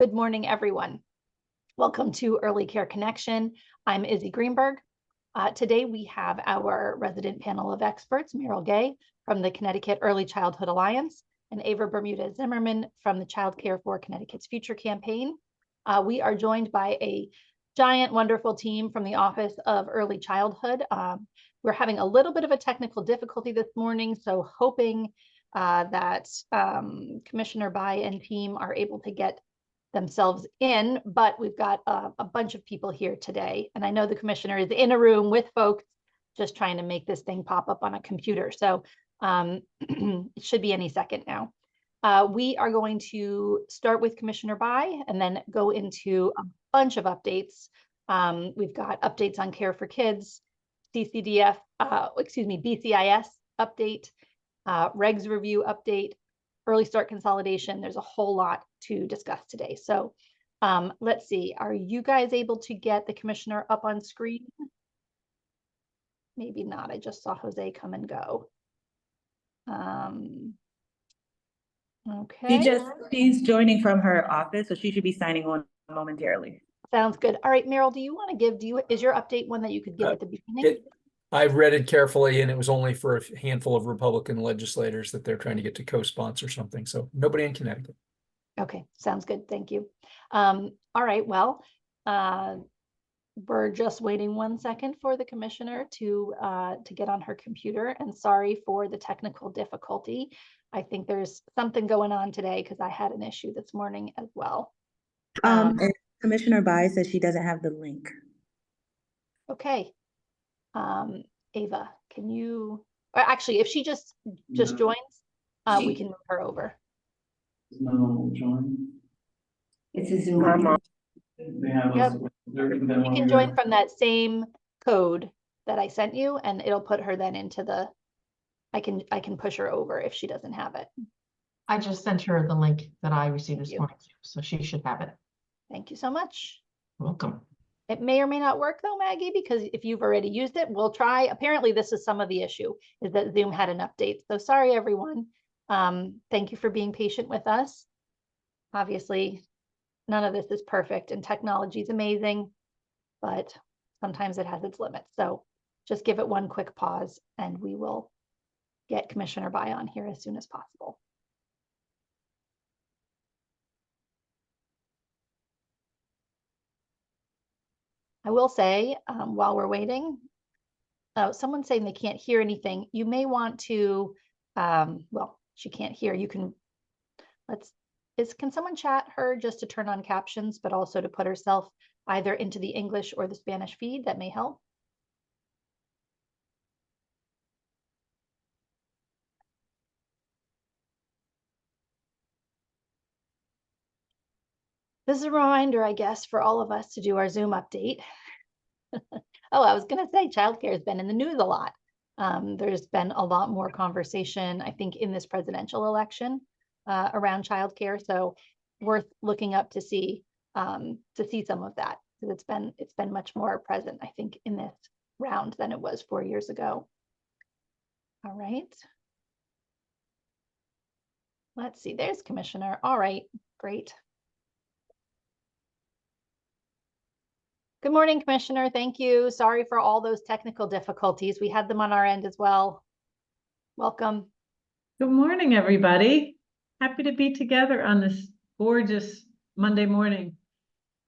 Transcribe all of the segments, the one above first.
Good morning, everyone. Welcome to Early Care Connection. I'm Izzy Greenberg. Today we have our resident panel of experts, Meryl Gay from the Connecticut Early Childhood Alliance and Ava Bermudez Zimmerman from the Child Care for Connecticut's Future campaign. We are joined by a giant, wonderful team from the Office of Early Childhood. We're having a little bit of a technical difficulty this morning, so hoping that Commissioner Bai and team are able to get themselves in, but we've got a bunch of people here today. And I know the commissioner is in a room with folks just trying to make this thing pop up on a computer. So it should be any second now. We are going to start with Commissioner Bai and then go into a bunch of updates. We've got updates on Care for Kids, BCIS update, regs review update, early start consolidation. There's a whole lot to discuss today. So let's see, are you guys able to get the commissioner up on screen? Maybe not. I just saw Jose come and go. Okay. She's joining from her office, so she should be signing on momentarily. Sounds good. All right, Meryl, do you want to give, is your update one that you could give at the beginning? I read it carefully, and it was only for a handful of Republican legislators that they're trying to get to co-sponsor something. So nobody in Connecticut. Okay, sounds good. Thank you. All right, well, we're just waiting 1 second for the commissioner to get on her computer, and sorry for the technical difficulty. I think there's something going on today because I had an issue this morning as well. And Commissioner Bai says she doesn't have the link. Okay. Ava, can you, or actually, if she just joins, we can move her over. No, join. It's a Zoom. Yep. You can join from that same code that I sent you, and it'll put her then into the, I can push her over if she doesn't have it. I just sent her the link that I received this Thank you. morning, so she should have it. Thank you so much. Welcome. It may or may not work though, Maggie, because if you've already used it, we'll try. Apparently this is some of the issue, is that Zoom had an update. So sorry, everyone. Thank you for being patient with us. Obviously, none of this is perfect and technology is amazing, but sometimes it has its limits. So just give it one quick pause and we will get Commissioner Bai on here as soon as possible. I will say, while we're waiting, someone's saying they can't hear anything. You may want to, well, she can't hear. You can, can someone chat her just to turn on captions, but also to put herself either into the English or the Spanish feed? That may help. This is a reminder, I guess, for all of us to do our Zoom update. Oh, I was going to say childcare has been in the news a lot. There's been a lot more conversation, I think, in this presidential election around childcare. So worth looking up to see some of that, because it's been much more present, I think, in this round than it was 4 years ago. All right. Let's see. There's Commissioner. All right. Great. Good morning, Commissioner. Thank you. Sorry for all those technical difficulties. We had them on our end as well. Welcome. Good morning, everybody. Happy to be together on this gorgeous Monday morning.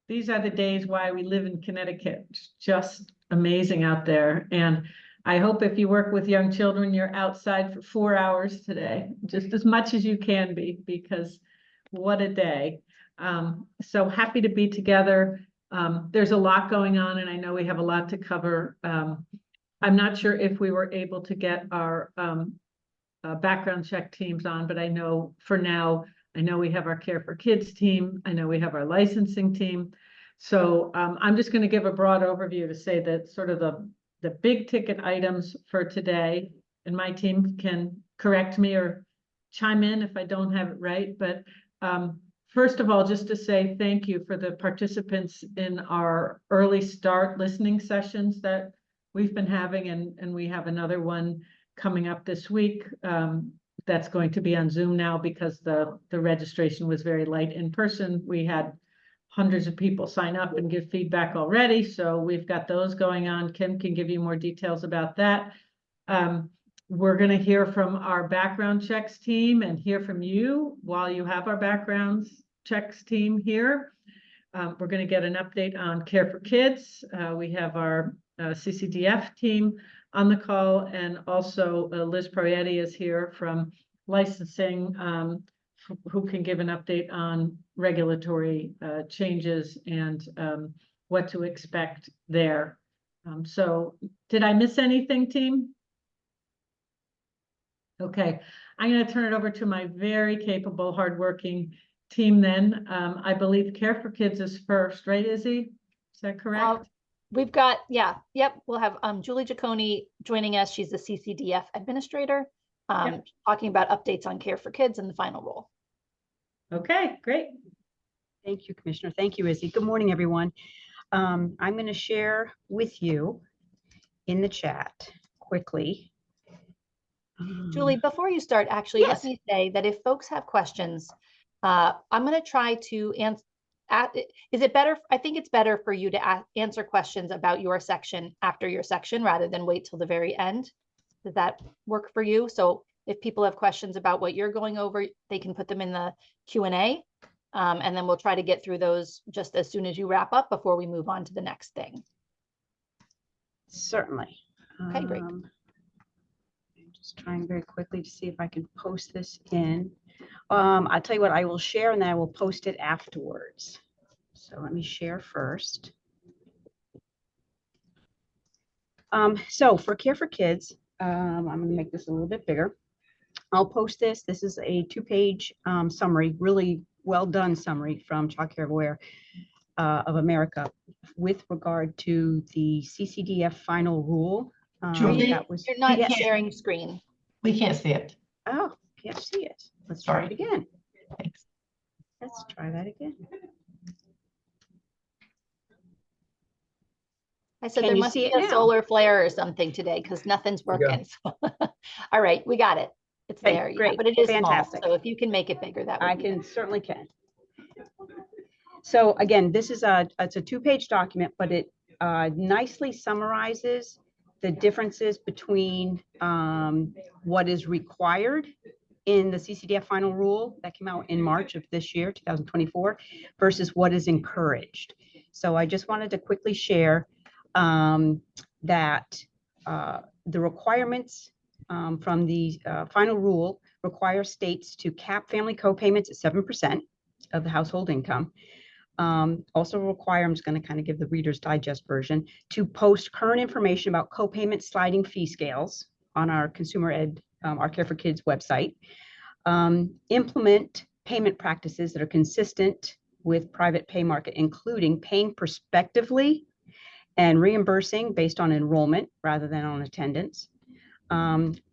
These are the days why we live in Connecticut. It's just amazing out there. And I hope if you work with young children, you're outside for 4 hours today, just as much as you can be, because what a day. So happy to be together. There's a lot going on, and I know we have a lot to cover. I'm not sure if we were able to get our background check teams on, but I know for now, I know we have our Care for Kids team. I know we have our licensing team. So I'm just going to give a broad overview to say that sort of the big ticket items for today, and my team can correct me or chime in if I don't have it right, but first of all, just to say thank you for the participants in our early start listening sessions that we've been having, and we have another one coming up this week that's going to be on Zoom now because the registration was very light in person. We had hundreds of people sign up and give feedback already. So we've got those going on. Kim can give you more details about that. We're going to hear from our background checks team and hear from you while you have our backgrounds checks team here. We're going to get an update on Care for Kids. We have our CCDF team on the call, and also Liz Proietti is here from licensing, who can give an update on regulatory changes and what to expect there. So did I miss anything, team? Okay, I'm going to turn it over to my very capable, hardworking team then. I believe Care for Kids is first, right, Izzy? Is that correct? We've got, yep, we'll have Julie Giacone joining us. She's the CCDF administrator, talking about updates on Care for Kids and the final rule. Okay, great. Thank you, Commissioner. Thank you, Izzy. Good morning, everyone. I'm going to share with you in the chat quickly. Julie, before you start, actually, let Yes. me say that if folks have questions, I'm going to try to answer. Is it better? I think it's better for you to answer questions about your section after your section rather than wait till the very end. Does that work for you? So if people have questions about what you're going over, they can put them in the Q&A, and then we'll try to get through those just as soon as you wrap up before we move on to the next thing. Certainly. Okay, great. I'm just trying very quickly to see if I can post this in. I'll tell you what, I will share and then I will post it afterwards. So let me share first. So for Care for Kids, I'm going to make this a little bit bigger. I'll post this. This is a 2-page summary, really well done summary from Child Care Aware of America with regard to the CCDF final rule. Julie, that was, You're not yes. sharing screen. We can't see it. Oh, can't see it. Let's try it Sorry. again. Thanks. Let's try that again. I said Can there you must see be it a now? solar flare or something today because nothing's we go. working. All right, we got it. It's Okay, there, yeah, great, but it is fantastic. small. So if you can make it bigger, that would I be can certainly can. So again, this is it's a 2-page document, but it nicely summarizes the differences between what is required in the CCDF final rule that came out in March of this year, 2024, versus what is encouraged. So I just wanted to quickly share that the requirements from the final rule require states to cap family co-payments at 7% of the household income. Also require, I'm just going to kind of give the Reader's Digest version, to post current information about co-payment sliding fee scales on our Consumer Ed, our Care for Kids website. Implement payment practices that are consistent with private pay market, including paying prospectively and reimbursing based on enrollment rather than on attendance.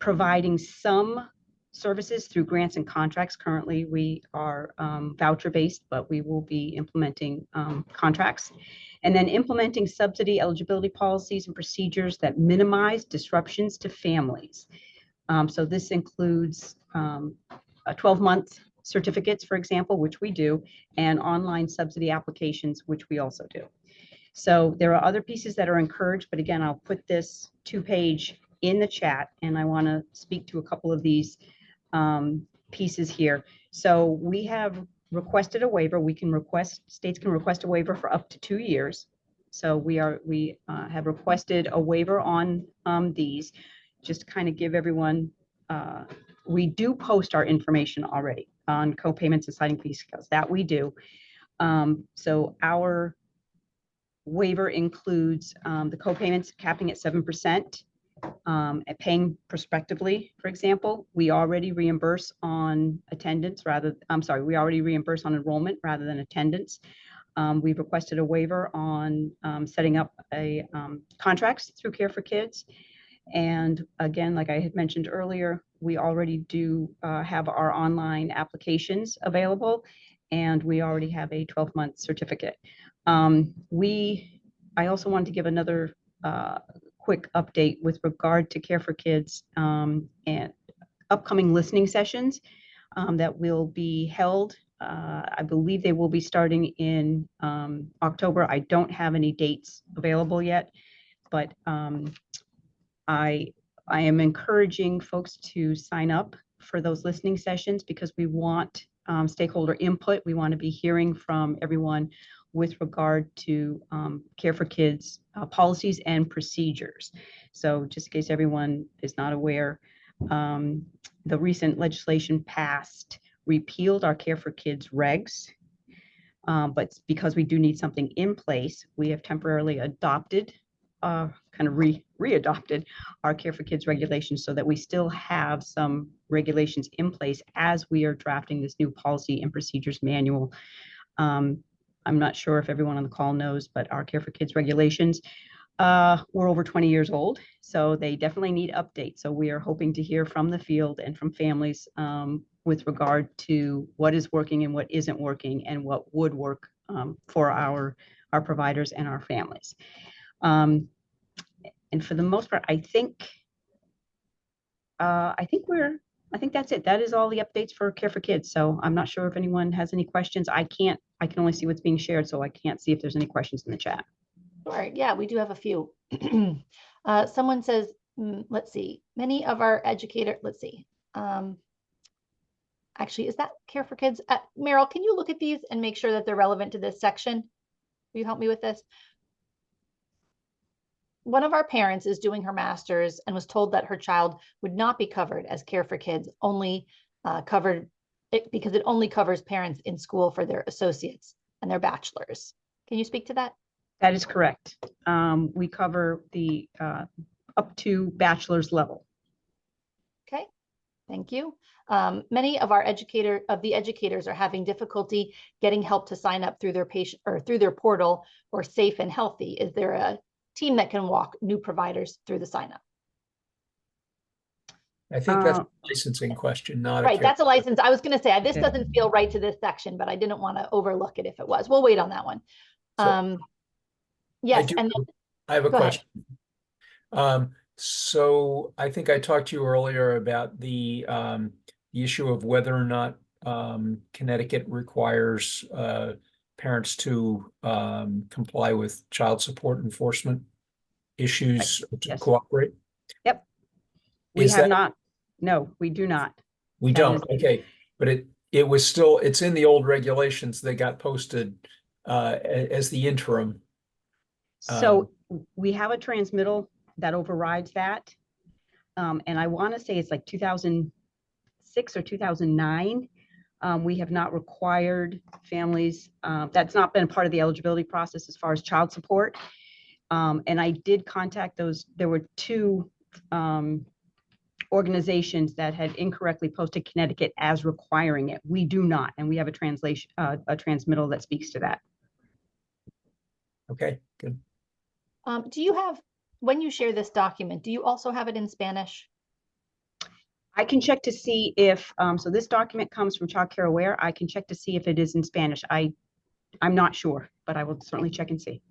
Providing some services through grants and contracts. Currently, we are voucher-based, but we will be implementing contracts. And then implementing subsidy eligibility policies and procedures that minimize disruptions to families. So this includes 12-month certificates, for example, which we do, and online subsidy applications, which we also do. So there are other pieces that are encouraged, but again, I'll put this 2-page in the chat, and I want to speak to a couple of these pieces here. So we have requested a waiver. States can request a waiver for up to 2 years. So we have requested a waiver on these. Just to kind of give everyone, we do post our information already on co-payments and sliding fee scales. That we do. So our waiver includes the co-payments capping at 7%. And paying prospectively, for example, we already reimburse on attendance we already reimburse on enrollment rather than attendance. We've requested a waiver on setting up a contracts through Care for Kids. And again, like I had mentioned earlier, we already do have our online applications available, and we already have a 12-month certificate. I also wanted to give another quick update with regard to Care for Kids and upcoming listening sessions that will be held I believe they will be starting in October. I don't have any dates available yet, but I am encouraging folks to sign up for those listening sessions because we want stakeholder input. We want to be hearing from everyone with regard to Care for Kids policies and procedures. So just in case everyone is not aware, the recent legislation passed repealed our Care for Kids regs, but because we do need something in place, we have temporarily adopted, kind of readopted our Care for Kids regulations so that we still have some regulations in place as we are drafting this new policy and procedures manual. I'm not sure if everyone on the call knows, but our Care for Kids regulations were over 20 years old, so they definitely need updates. So we are hoping to hear from the field and from families with regard to what is working and what isn't working and what would work for our providers and our families. And for the most part, I think that's it. That is all the updates for Care for Kids. So I'm not sure if anyone has any questions. I can only see what's being shared, so I can't see if there's any questions in the chat. Sure, yeah, we do have a few. Someone says, let's see, many of our let's see. Actually, is that Care for Kids? Meryl, can you look at these and make sure that they're relevant to this section? Will you help me with this? One of our parents is doing her master's and was told that her child would not be covered as Care for Kids, only because it only covers parents in school for their associates and their bachelors. Can you speak to that? That is correct. We cover the up to bachelor's level. Okay, thank you. Many of our educators are having difficulty getting help to sign up through their patient or through their portal or Safe and Healthy. Is there a team that can walk new providers through the sign up? I think that's a licensing question, not right. That's a license. I was going to say this doesn't feel right to this section, but I didn't want to overlook it if it was. We'll wait on that one. So, yes, I have a question. So I think I talked to you earlier about the issue of whether or not Connecticut requires parents to comply with child support enforcement issues to cooperate. Yep. We have not. No, we do not. We don't. Okay. But it was still, it's in the old regulations that got posted as the interim. So we have a transmittal that overrides that. And I want to say it's like 2006 or 2009. We have not required families, that's not been part of the eligibility process as far as child support. And I did contact there were two organizations that had incorrectly posted Connecticut as requiring it. We do not, and we have a transmittal that speaks to that. Okay, good. Do you have, when you share this document, do you also have it in Spanish? I can check to see if, so this document comes from Child Care Aware. I can check to see if it is in Spanish. I'm not sure, but I will certainly check and see.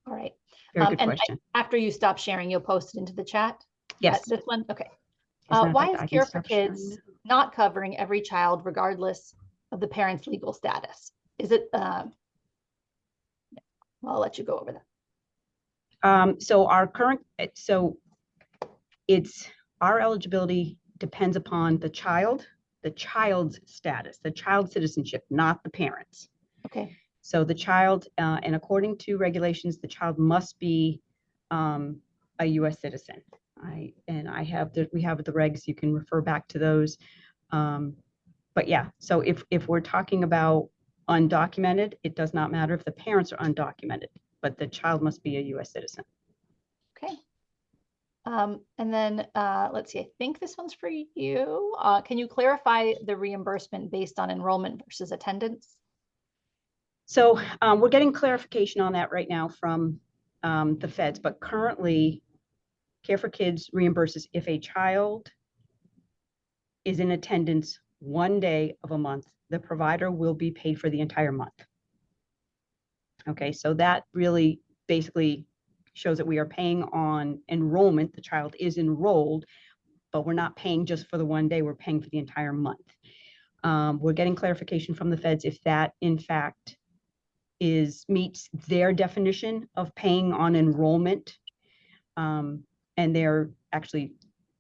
All right. Very good question. After you stop sharing, you'll post it into the chat? Yes. This one? Okay. Why is Care for Kids not covering every child regardless of the parent's legal status? Is it, well, I'll let you go over that. So our eligibility depends upon the child's status, the child's citizenship, not the parents. Okay. So the child, and according to regulations, the child must be a U.S. citizen. We have the regs. You can refer back to those. But yeah, so if we're talking about undocumented, it does not matter if the parents are undocumented, but the child must be a U.S. citizen. Okay. And then let's see, I think this one's for you. Can you clarify the reimbursement based on enrollment versus attendance? So we're getting clarification on that right now from the feds, but currently Care for Kids reimburses if a child is in attendance one day of a month, the provider will be paid for the entire month. Okay, so that really basically shows that we are paying on enrollment. The child is enrolled, but we're not paying just for the one day, we're paying for the entire month. We're getting clarification from the feds if that in fact meets their definition of paying on enrollment. And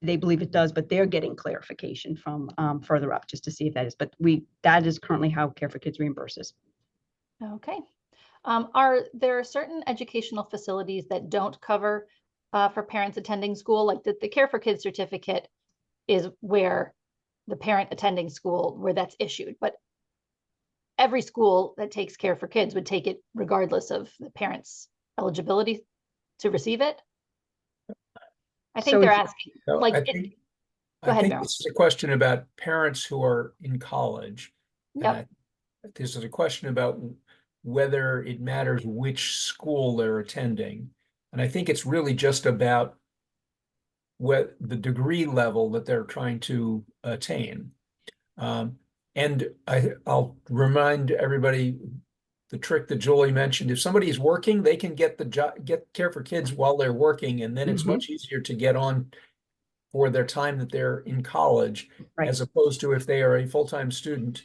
they believe it does, but they're getting clarification from further up just to see if that is, but that is currently how Care for Kids reimburses. Okay. Are there certain educational facilities that don't cover for parents attending school? Like the Care for Kids certificate is where the parent attending school, where that's issued, but every school that takes Care for Kids would take it regardless of the parent's eligibility to receive it. I think So they're if- asking, No, like, I think, go I ahead, think Meryl. this is a question about parents who are in college. And Yep. this is a question about whether it matters which school they're attending. And I think it's really just about what the degree level that they're trying to attain. And I'll remind everybody the trick that Julie mentioned. If somebody is working, they can get Care for Kids while they're working, and then it's Mhm. much easier to get on for their time that they're in college, Right. as opposed to if they are a full-time student,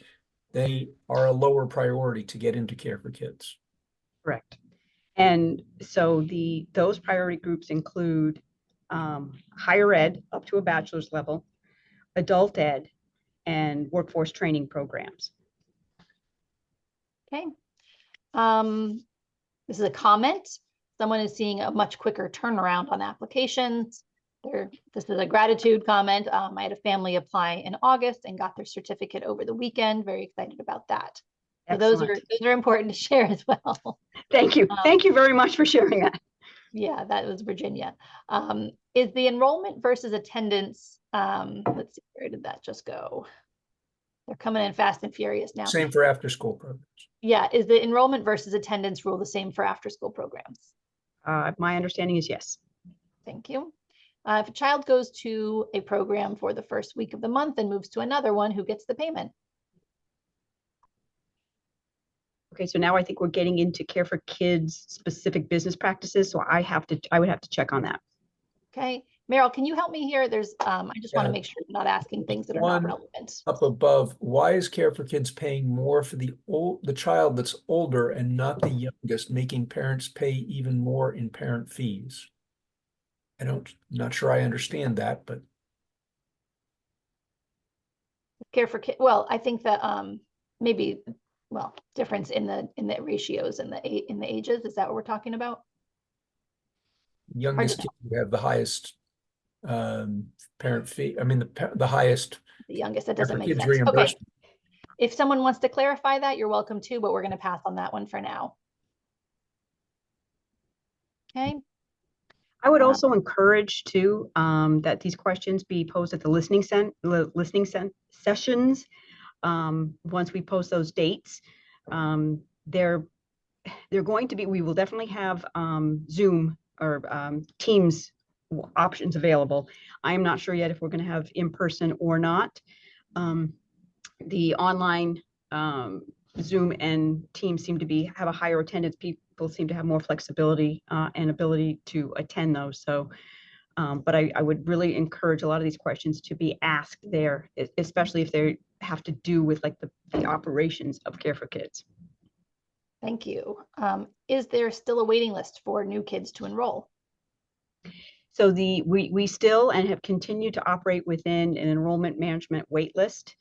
they are a lower priority to get into Care for Kids. Correct. And so those priority groups include higher ed up to a bachelor's level, adult ed, and workforce training programs. Okay. This is a comment. Someone is seeing a much quicker turnaround on applications. This is a gratitude comment. I had a family apply in August and got their certificate over the weekend. Very excited about that. So those are important to share as well. Thank you. Thank you very much for sharing that. Yeah, that was Virginia. Is the enrollment versus attendance, let's see, where did that just go? They're coming in fast and furious now. Same for after-school programs. Yeah, is the enrollment versus attendance rule the same for after-school programs? My understanding is yes. Thank you. If a child goes to a program for the first week of the month and moves to another one, who gets the payment? Okay, so now I think we're getting into Care for Kids specific business practices. So I would have to check on that. Okay, Meryl, can you help me here? There's, I just want to make sure I'm not asking things that are not One relevant. up above, why is Care for Kids paying more for the child that's older and not the youngest, making parents pay even more in parent fees? Not sure I understand that, but Care for Kids, well, I think that maybe, well, difference in the ratios and in the ages, is that what we're talking about? youngest kids who have the highest parent fee. I mean, the highest The youngest, that Care doesn't for make Kids sense. Okay, reimbursement. if someone wants to clarify that, you're welcome to, but we're going to pass on that one for now. Okay. I would also encourage too that these questions be posed at the listening sessions. Once we post those dates, they're going to be. We will definitely have Zoom or Teams options available. I am not sure yet if we're going to have in person or not. The online Zoom and Teams seem to have a higher attendance. People seem to have more flexibility and ability to attend those. So, but I would really encourage a lot of these questions to be asked there, especially if they have to do with like the operations of Care for Kids. Thank you. Is there still a waiting list for new kids to enroll? So we still and have continued to operate within an enrollment management wait list.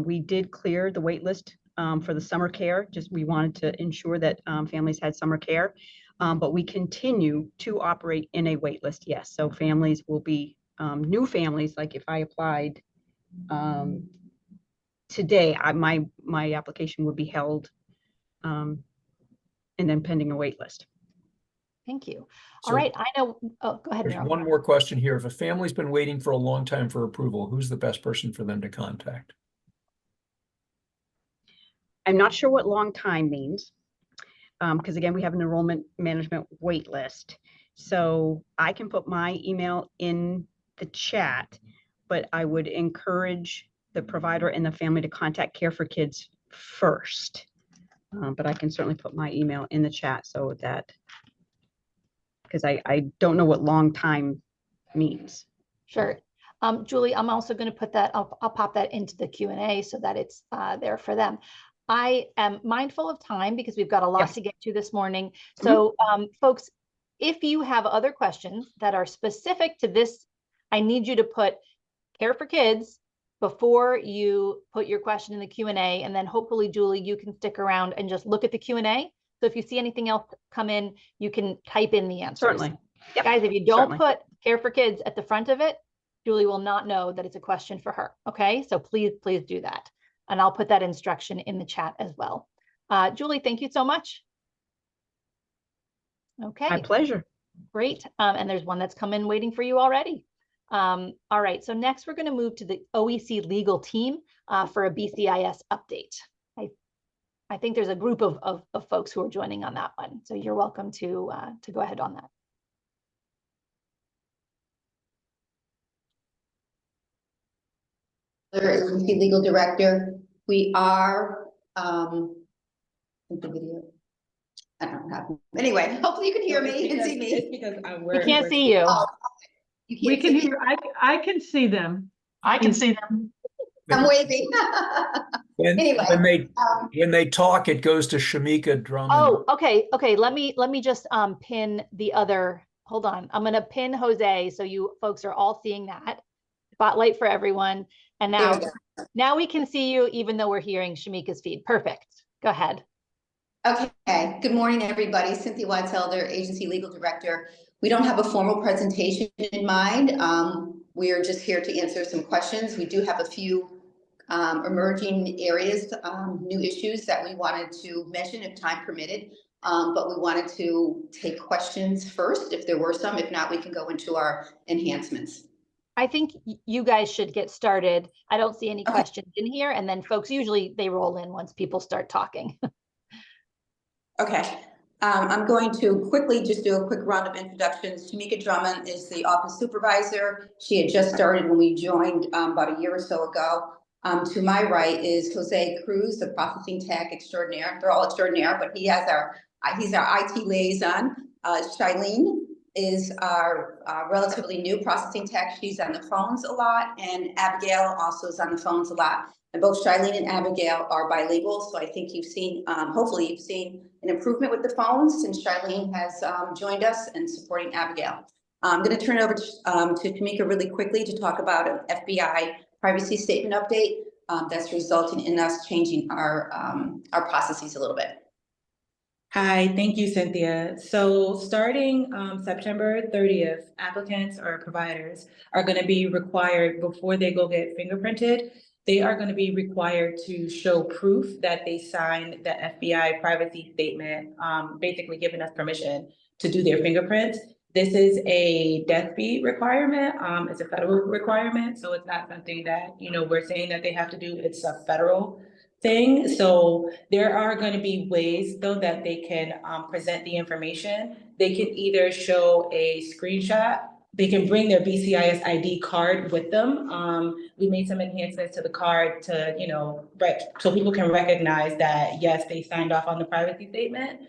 We did clear the wait list for the summer care. Just we wanted to ensure that families had summer care, but we continue to operate in a wait list. Yes, so families will be new families. Like if I applied today, my application would be held, and then pending a wait list. Thank you. So All right, I know. Oh, go ahead, there's Meryl. one more question here. If a family's been waiting for a long time for approval, who's the best person for them to contact? I'm not sure what long time means, because again, we have an enrollment management wait list. So I can put my email in the chat, but I would encourage the provider and the family to contact Care for Kids first. But I can certainly put my email in the chat so that, because I don't know what long time means. Sure. Julie, I'm also going to put that, I'll pop that into the Q&A so that it's there for them. I am mindful of time because we've got a lot Yes. to get to this morning. So folks, if you have other questions that are specific to this, I need you to put Care for Kids before you put your question in the Q&A, and then hopefully, Julie, you can stick around and just look at the Q&A. So if you see anything else come in, you can type in the answers. Certainly. Yep, Guys, if you don't certainly. put Care for Kids at the front of it, Julie will not know that it's a question for her. Okay, so please do that. And I'll put that instruction in the chat as well. Julie, thank you so much. Okay. My pleasure. Great. And there's one that's come in waiting for you already. All right, so next we're going to move to the OEC legal team for a BCIS update. I think there's a group of folks who are joining on that one. So you're welcome to go ahead on that. Agency legal director. We are the video. I don't know. Anyway, hopefully you can hear me and see me. It's because We can't see you. Oh, you We can't can see me. hear, I can see them. I can see them. I'm waving. Anyway, When they talk, it goes to Shamika Drummond. Oh, okay. Let me just pin the other. Hold on. I'm going to pin Jose so you folks are all seeing that. Spotlight for everyone. And now we can see you even though we're hearing Shamika's feed. Perfect. Go ahead. Okay. Good morning, everybody. Cynthia Watts-Elder, Agency Legal Director. We don't have a formal presentation in mind. We are just here to answer some questions. We do have a few emerging areas, new issues that we wanted to mention if time permitted. But we wanted to take questions first, if there were some. If not, we can go into our enhancements. I think you guys should get started. I don't see any questions in here. And then folks, usually they roll in once people start talking. Okay. I'm going to quickly just do a quick round of introductions. Shamika Drummond is the office supervisor. She had just started when we joined about a year or so ago. To my right is Jose Cruz, the processing tech extraordinaire. They're all extraordinaire, but he's our IT liaison. Shailene is our relatively new processing tech. She's on the phones a lot, and Abigail also is on the phones a lot. And both Shailene and Abigail are bilingual, so I think you've seen, hopefully you've seen an improvement with the phones since Shailene has joined us and supporting Abigail. I'm going to turn it over to Shamika really quickly to talk about an FBI privacy statement update that's resulting in us changing our processes a little bit. Hi, thank you, Cynthia. So starting September 30th, applicants or providers are going to be required before they go get fingerprinted. They are going to be required to show proof that they signed the FBI privacy statement, basically giving us permission to do their fingerprints. This is a death beat requirement. It's a federal requirement. So it's not something that, we're saying that they have to do. It's a federal thing. So there are going to be ways though that they can present the information. They can either show a screenshot. They can bring their BCIS ID card with them. We made some enhancements to the card to, so people can recognize that, yes, they signed off on the privacy statement.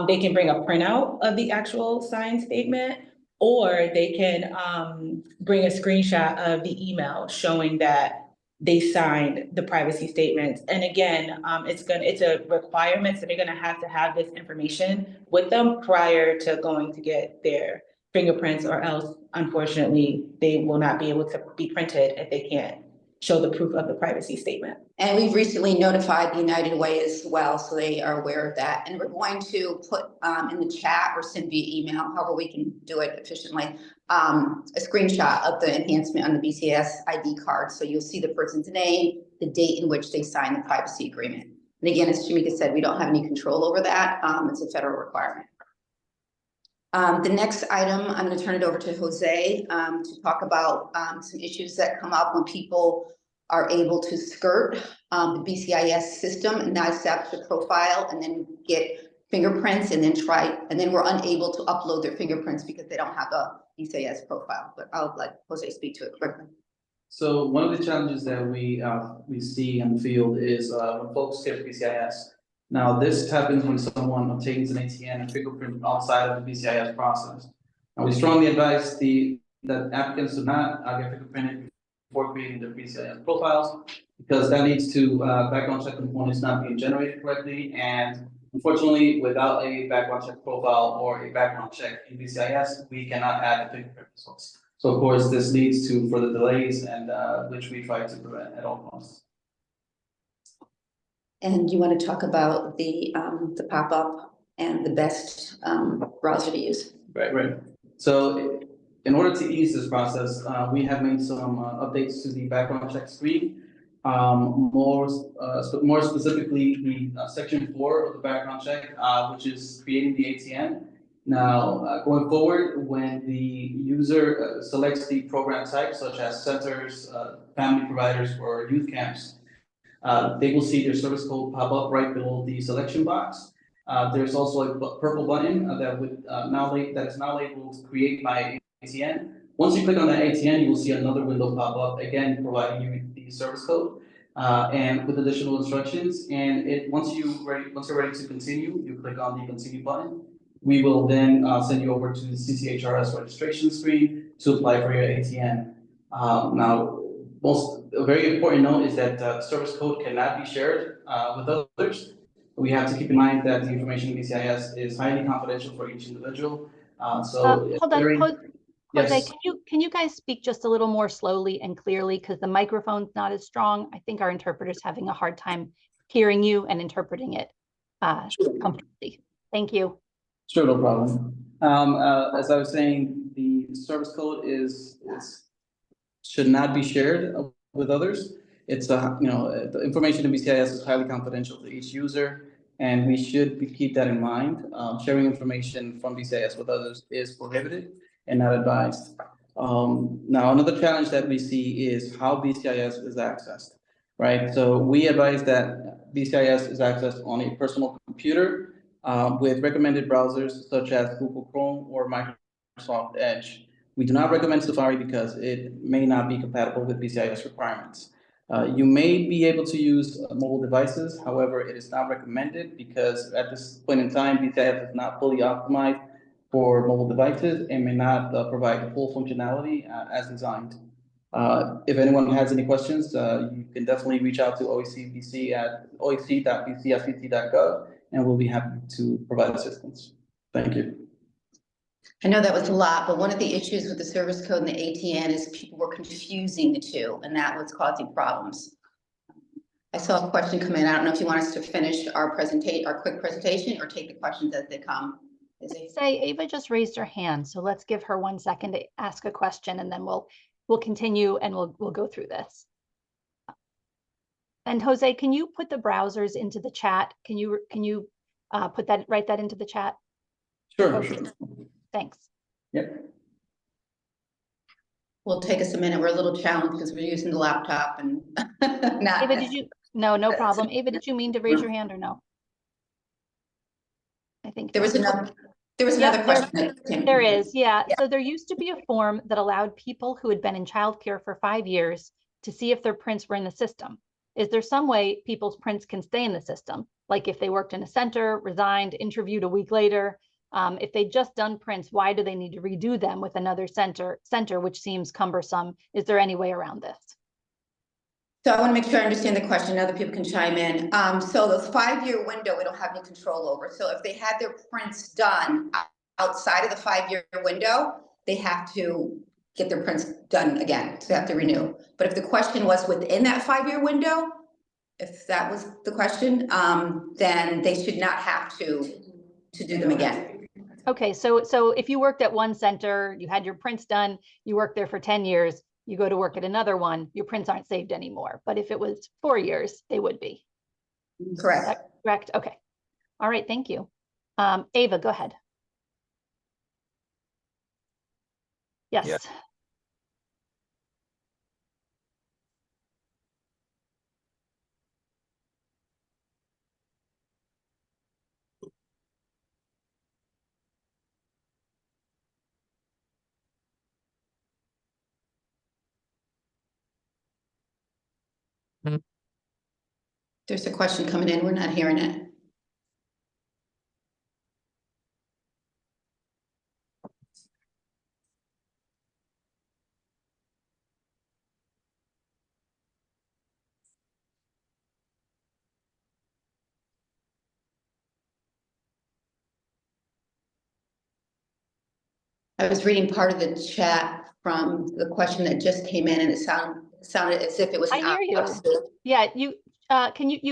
They can bring a printout of the actual signed statement, or they can bring a screenshot of the email showing that they signed the privacy statements. And again, it's a requirement, so they're gonna have to have this information with them prior to going to get their fingerprints, or else, unfortunately, they will not be able to be printed if they can't show the proof of the privacy statement. And we've recently notified United Way as well, so they are aware of that. And we're going to put in the chat or send via email, however we can do it efficiently, a screenshot of the enhancement on the BCS ID card. So you'll see the person's name, the date in which they signed the privacy agreement. And again, as Shamika said, we don't have any control over that. It's a federal requirement. The next item, I'm going to turn it over to Jose to talk about some issues that come up when people are able to skirt the BCIS system and not establish a profile and then get fingerprints and then we're unable to upload their fingerprints because they don't have a BCIS profile. But I'll let Jose speak to it quickly. So one of the challenges that we see in the field is when folks get PCIS. Now this happens when someone obtains an ATN and fingerprint outside of the BCIS process. Now we strongly advise that applicants do not get fingerprinted before creating their BCIS profiles, because that leads to background check components not being generated correctly. And unfortunately, without a background check profile or a background check in BCIS, we cannot add the fingerprint results. So of course, this leads to further delays, and which we try to prevent at all costs. And you want to talk about the pop-up and the best browser to use? Right. So in order to ease this process, we have made some updates to the background check screen. More specifically, the section 4 of the background check, which is creating the ATN. Now, going forward, when the user selects the program type, such as centers, family providers, or youth camps, they will see their service code pop up right below the selection box. There's also a purple button that is now labeled Create My ATN. Once you click on that ATN, you will see another window pop up, again providing you the service code and with additional instructions. And once you're ready to continue, you click on the Continue button. We will then send you over to the CCHRS registration screen to apply for your ATN. Now, a very important note is that service code cannot be shared with others. We have to keep in mind that the information in BCIS is highly confidential for each individual. Hold on, Jose, yes. can you guys speak just a little more slowly and clearly, because the microphone's not as strong? I think our interpreter's having a hard time hearing you and interpreting it comfortably. Thank you. Sure, no problem. As I was saying, the service code should not be shared with others. It's the information in BCIS is highly confidential to each user, and we should keep that in mind. Sharing information from BCIS with others is prohibited and not advised. Now, another challenge that we see is how BCIS is accessed, right? So we advise that BCIS is accessed on a personal computer with recommended browsers such as Google Chrome or Microsoft Edge. We do not recommend Safari because it may not be compatible with BCIS requirements. You may be able to use mobile devices. However, it is not recommended because at this point in time, BCIS is not fully optimized for mobile devices and may not provide the full functionality as designed. If anyone has any questions, you can definitely reach out to OECBC at oec.bcsct.gov, and we'll be happy to provide assistance. Thank you. I know that was a lot, but one of the issues with the service code and the ATN is people were confusing the two, and that was causing problems. I saw a question come in. I don't know if you want us to finish our quick presentation, or take the questions as they come. Say, Ava just raised her hand, so let's give her 1 second to ask a question, and then we'll continue and we'll go through this. And Jose, can you put the browsers into the chat? Can you write that into the chat? Sure. Okay. Sure. Thanks. Yep. Will take us a minute. We're a little challenged because we're using the laptop and not. Ava, no problem. Ava, did you mean to raise your hand or no? I think there was another question. There is, yeah. So there used to be a form that allowed people who had been in childcare for 5 years to see if their prints were in the system. Is there some way people's prints can stay in the system? Like if they worked in a center, resigned, interviewed a week later, if they'd just done prints, why do they need to redo them with another center, which seems cumbersome? Is there any way around this? So I want to make sure I understand the question. Other people can chime in. So the 5-year window, we don't have any control over. So if they had their prints done outside of the 5-year window, they have to get their prints done again. So they have to renew. But if the question was within that 5-year window, if that was the question, then they should not have to do them again. Okay, so if you worked at one center, you had your prints done, you worked there for 10 years, you go to work at another one, your prints aren't saved anymore. But if it was 4 years, they would be. Correct. Correct. Okay. All right. Thank you. Ava, go ahead. Yes. Yeah. There's a question coming in. We're not hearing it. I was reading part of the chat from the question that just came in, and it sounded as if it was I an hear you. opposite. Yeah, you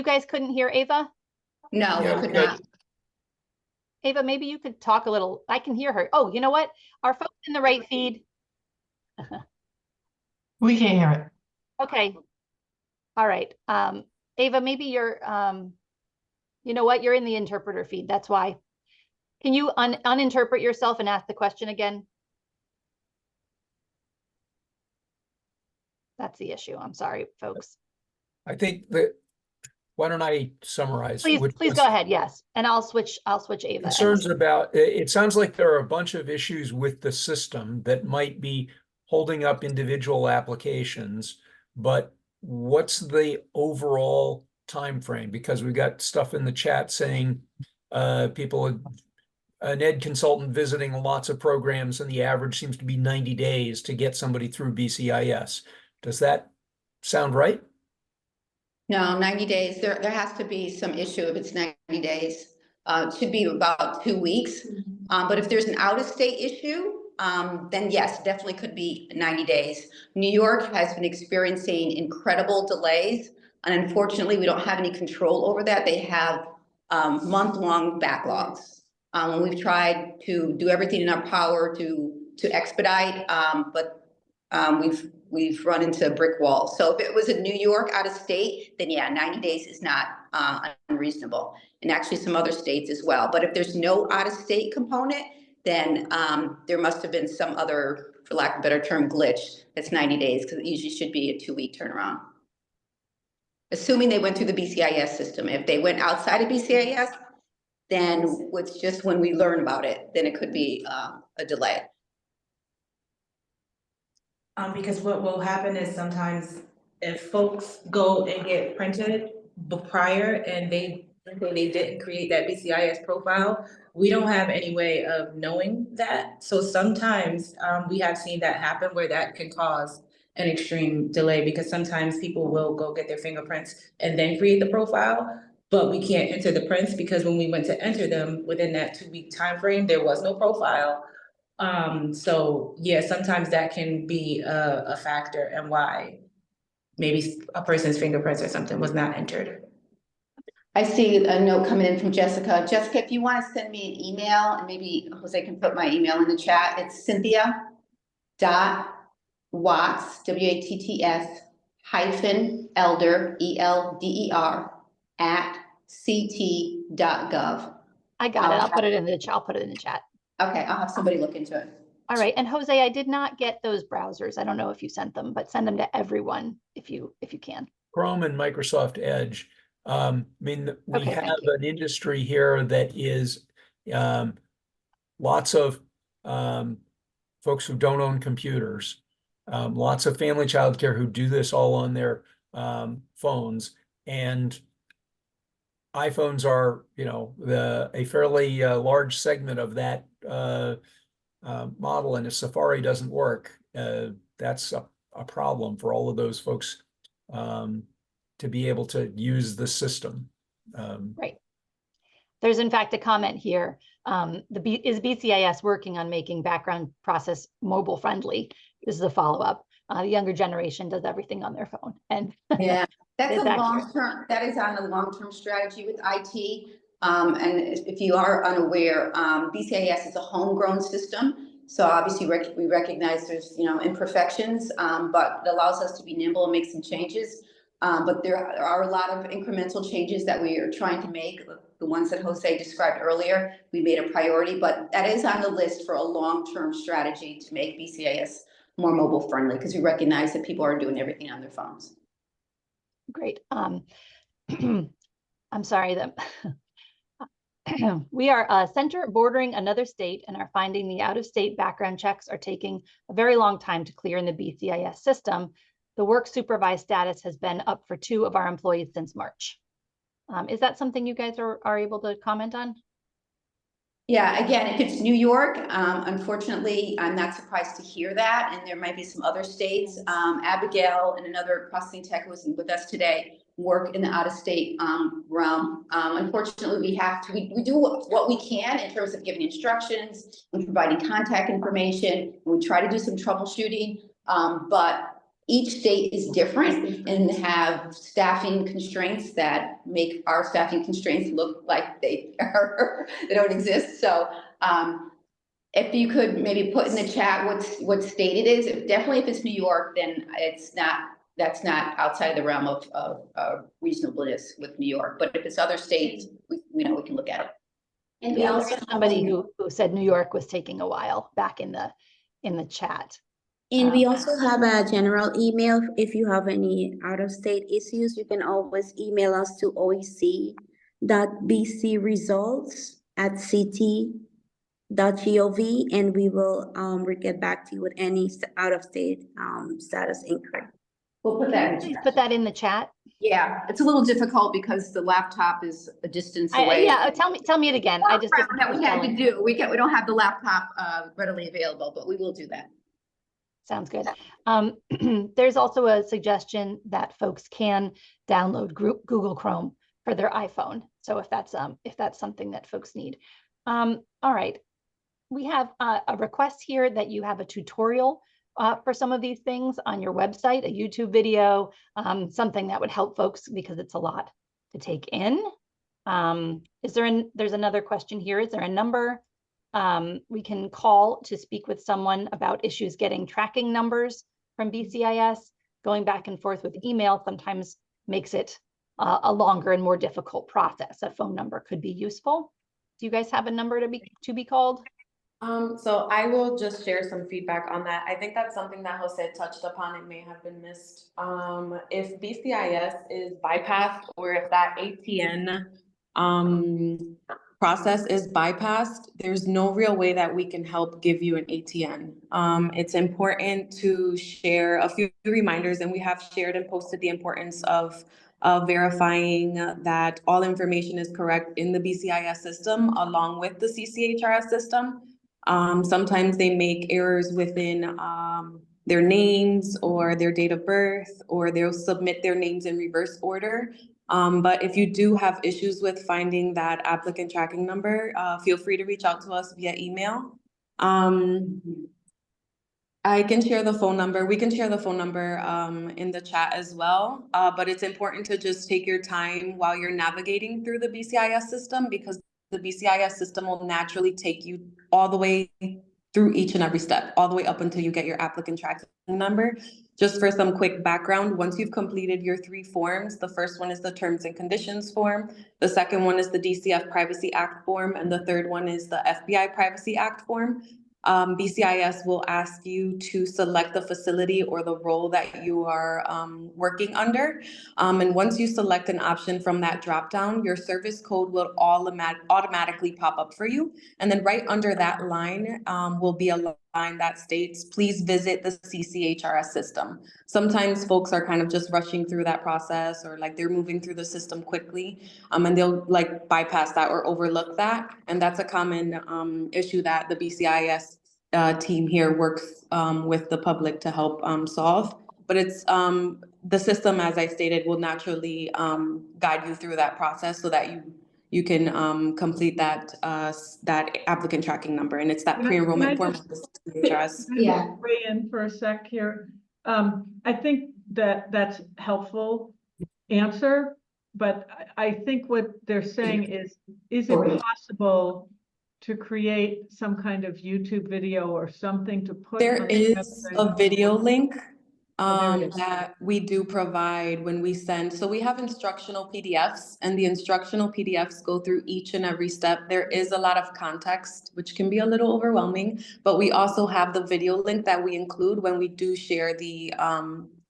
guys couldn't hear Ava? No, Yeah, we could we could. not. Ava, maybe you could talk a little. I can hear her. Oh, you know what? Are folks in the right feed? We can't hear it. Okay. All right. Ava, maybe you're, you know what? You're in the interpreter feed. That's why. Can you uninterpret yourself and ask the question again? That's the issue. I'm sorry, folks. I think that, why don't I summarize? Please which go was ahead. Yes. And I'll switch Ava. Concerns about, it sounds like there are a bunch of issues with the system that might be holding up individual applications, but what's the overall time frame? Because we got stuff in the chat saying people, an ed consultant visiting lots of programs, and the average seems to be 90 days to get somebody through BCIS. Does that sound right? No, 90 days. There has to be some issue if it's 90 days. It should be about 2 weeks. But if there's an out-of-state issue, then yes, definitely could be 90 days. New York has been experiencing incredible delays, and unfortunately, we don't have any control over that. They have month-long backlogs. We've tried to do everything in our power to expedite, but we've run into a brick wall. So if it was in New York out of state, then yeah, 90 days is not unreasonable. And actually some other states as well. But if there's no out of state component, then there must have been some other, for lack of a better term, glitch that's 90 days, because it usually should be a 2-week turnaround. Assuming they went through the BCIS system. If they went outside of BCIS, then it's just when we learn about it, then it could be a delay. Because what will happen is sometimes if folks go and get printed prior and they didn't create that BCIS profile, we don't have any way of knowing that. So sometimes we have seen that happen where that can cause an extreme delay, because sometimes people will go get their fingerprints and then create the profile, but we can't enter the prints because when we went to enter them within that 2-week time frame, there was no profile. So yeah, sometimes that can be a factor and why maybe a person's fingerprints or something was not entered. I see a note coming in from Jessica. Jessica, if you want to send me an email, and maybe Jose can put my email in the chat, it's Cynthia.Watts, WATTS -elder, ELDER @ct.gov. I got it. I'll put it in the chat. I'll put it in the chat. Okay, I'll have somebody look into it. All right. And Jose, I did not get those browsers. I don't know if you sent them, but send them to everyone if you can. Chrome and Microsoft Edge. I mean, we Okay, have thank you. an industry here that is lots of folks who don't own computers, lots of family childcare who do this all on their phones, and iPhones are, you know, a fairly large segment of that model. And if Safari doesn't work, that's a problem for all of those folks to be able to use the system. Right. There's in fact a comment here. Is BCIS working on making background process mobile friendly? This is a follow-up. The younger generation does everything on their phone. And yeah, that's it's a accurate. long-term, that is on a long-term strategy with IT. And if you are unaware, BCIS is a homegrown system. So obviously we recognize there's, you know, imperfections, but it allows us to be nimble and make some changes. But there are a lot of incremental changes that we are trying to make. The ones that Jose described earlier, we made a priority, but that is on the list for a long-term strategy to make BCIS more mobile friendly, because we recognize that people are doing everything on their phones. Great. I'm sorry that we are a center bordering another state and are finding the out-of-state background checks are taking a very long time to clear in the BCIS system. The work supervised status has been up for 2 of our employees since March. Is that something you guys are able to comment on? Yeah, again, if it's New York, unfortunately, I'm not surprised to hear that. And there might be some other states. Abigail and another processing tech was with us today work in the out-of-state realm. Unfortunately, we do what we can in terms of giving instructions and providing contact information. We try to do some troubleshooting, but each state is different and have staffing constraints that make our staffing constraints look like they don't exist. So if you could maybe put in the chat what state it is, definitely if it's New York, then that's not outside the realm of reasonableness with New York. But if it's other states, we know we can look at it. And yeah, there is somebody who said New York was taking a while back in the chat. And we also have a general email. If you have any out-of-state issues, you can always email us to oec.bcresults@ct.gov, and we will get back to you with any out-of-state status inquiry. We'll put that in the Please chat. put that in the chat. Yeah, it's a little difficult because the laptop is a distance away. Yeah, tell me it again. I just didn't That we had to spelling. do. We don't have the laptop readily available, but we will do that. Sounds good. There's also a suggestion that folks can download Google Chrome for their iPhone. So if that's something that folks need. All right, we have a request here that you have a tutorial for some of these things on your website, a YouTube video, something that would help folks because it's a lot to take in. There's another question here. Is there a number we can call to speak with someone about issues getting tracking numbers from BCIS? Going back and forth with email sometimes makes it a longer and more difficult process. A phone number could be useful. Do you guys have a number to be called? So I will just share some feedback on that. I think that's something that Jose touched upon. It may have been missed. If BCIS is bypassed, or if that ATN process is bypassed, there's no real way that we can help give you an ATN. It's important to share a few reminders, and we have shared and posted the importance of verifying that all information is correct in the BCIS system along with the CCHRS system. Sometimes they make errors within their names or their date of birth, or they'll submit their names in reverse order. But if you do have issues with finding that applicant tracking number, feel free to reach out to us via email. I can share the phone number. We can share the phone number in the chat as well. But it's important to just take your time while you're navigating through the BCIS system, because the BCIS system will naturally take you all the way through each and every step, all the way up until you get your applicant tracking number. Just for some quick background, once you've completed your 3 forms, the first one is the Terms and Conditions form, the second one is the DCF Privacy Act form, and the third one is the FBI Privacy Act form. BCIS will ask you to select the facility or the role that you are working under. And once you select an option from that dropdown, your service code will automatically pop up for you. And then right under that line will be a line that states, please visit the CCHRS system. Sometimes folks are kind of just rushing through that process, or like they're moving through the system quickly, and they'll like bypass that or overlook that. And that's a common issue that the BCIS team here works with the public to help solve. But it's the system, as I stated, will naturally guide you through that process so that you can complete that applicant tracking number, and it's that pre-enrollment form of the CCHRS. Yeah. Weigh in for a sec here. I think that's helpful answer, but I think what they're saying is it possible to create some kind of YouTube video or something to put? There is a video link there is. that we do provide when we send. So we have instructional PDFs, and the instructional PDFs go through each and every step. There is a lot of context, which can be a little overwhelming, but we also have the video link that we include when we do share the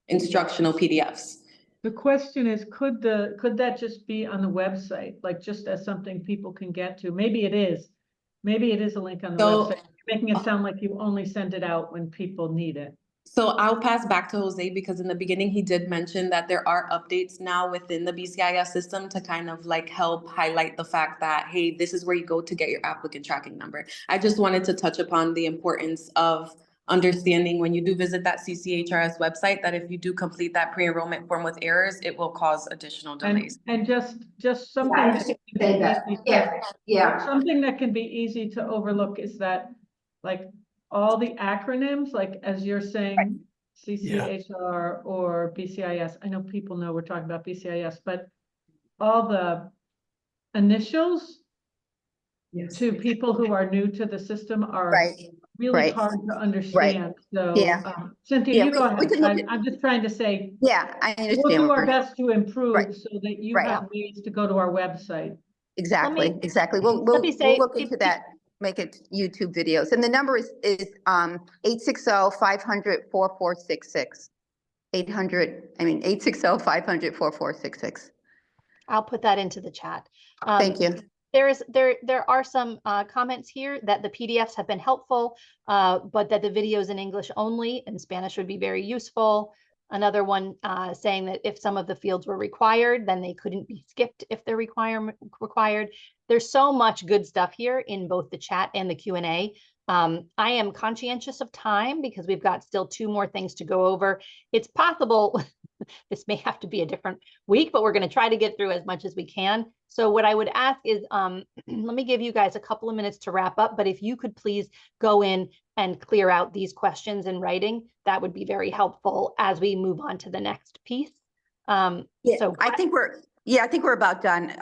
instructional PDFs. The question is, could that just be on the website, like just as something people can get to? Maybe it is. Maybe it is a link on the website. You're making it sound like you only send it out when people need it. So I'll pass back to Jose, because in the beginning he did mention that there are updates now within the BCIS system to kind of like help highlight the fact that, hey, this is where you go to get your applicant tracking number. I just wanted to touch upon the importance of understanding when you do visit that CCHRS website, that if you do complete that pre-enrollment form with errors, it will cause additional delays. And just something I that just can say be that. easy Yeah. something that can be easy to overlook is that, like, all the acronyms, like as you're saying, CCHR or BCIS. I know people know we're talking about BCIS, but all the initials to people who are new to the system are Right. really Right. hard to understand. So, Yeah. Cynthia, Yeah, you go we ahead. can look at- I'm just trying to say, Yeah, I understand. we'll do our We're- best to improve Right. so that you Right. have ways to go to our website. Exactly, me- exactly. We'll let me say, look into that, make it YouTube videos. And the number is 860-500-4466. 860-500-4466. I'll put that into the chat. Thank you. There are some comments here that the PDFs have been helpful, but that the videos in English only and Spanish would be very useful. Another one saying that if some of the fields were required, then they couldn't be skipped if they're required. There's so much good stuff here in both the chat and the Q&A. I am conscientious of time because we've got still 2 more things to go over. It's possible this may have to be a different week, but we're going to try to get through as much as we can. So what I would ask is, let me give you guys a couple of minutes to wrap up, but if you could please go in and clear out these questions in writing, that would be very helpful as we move on to the next piece. So I think we're about done.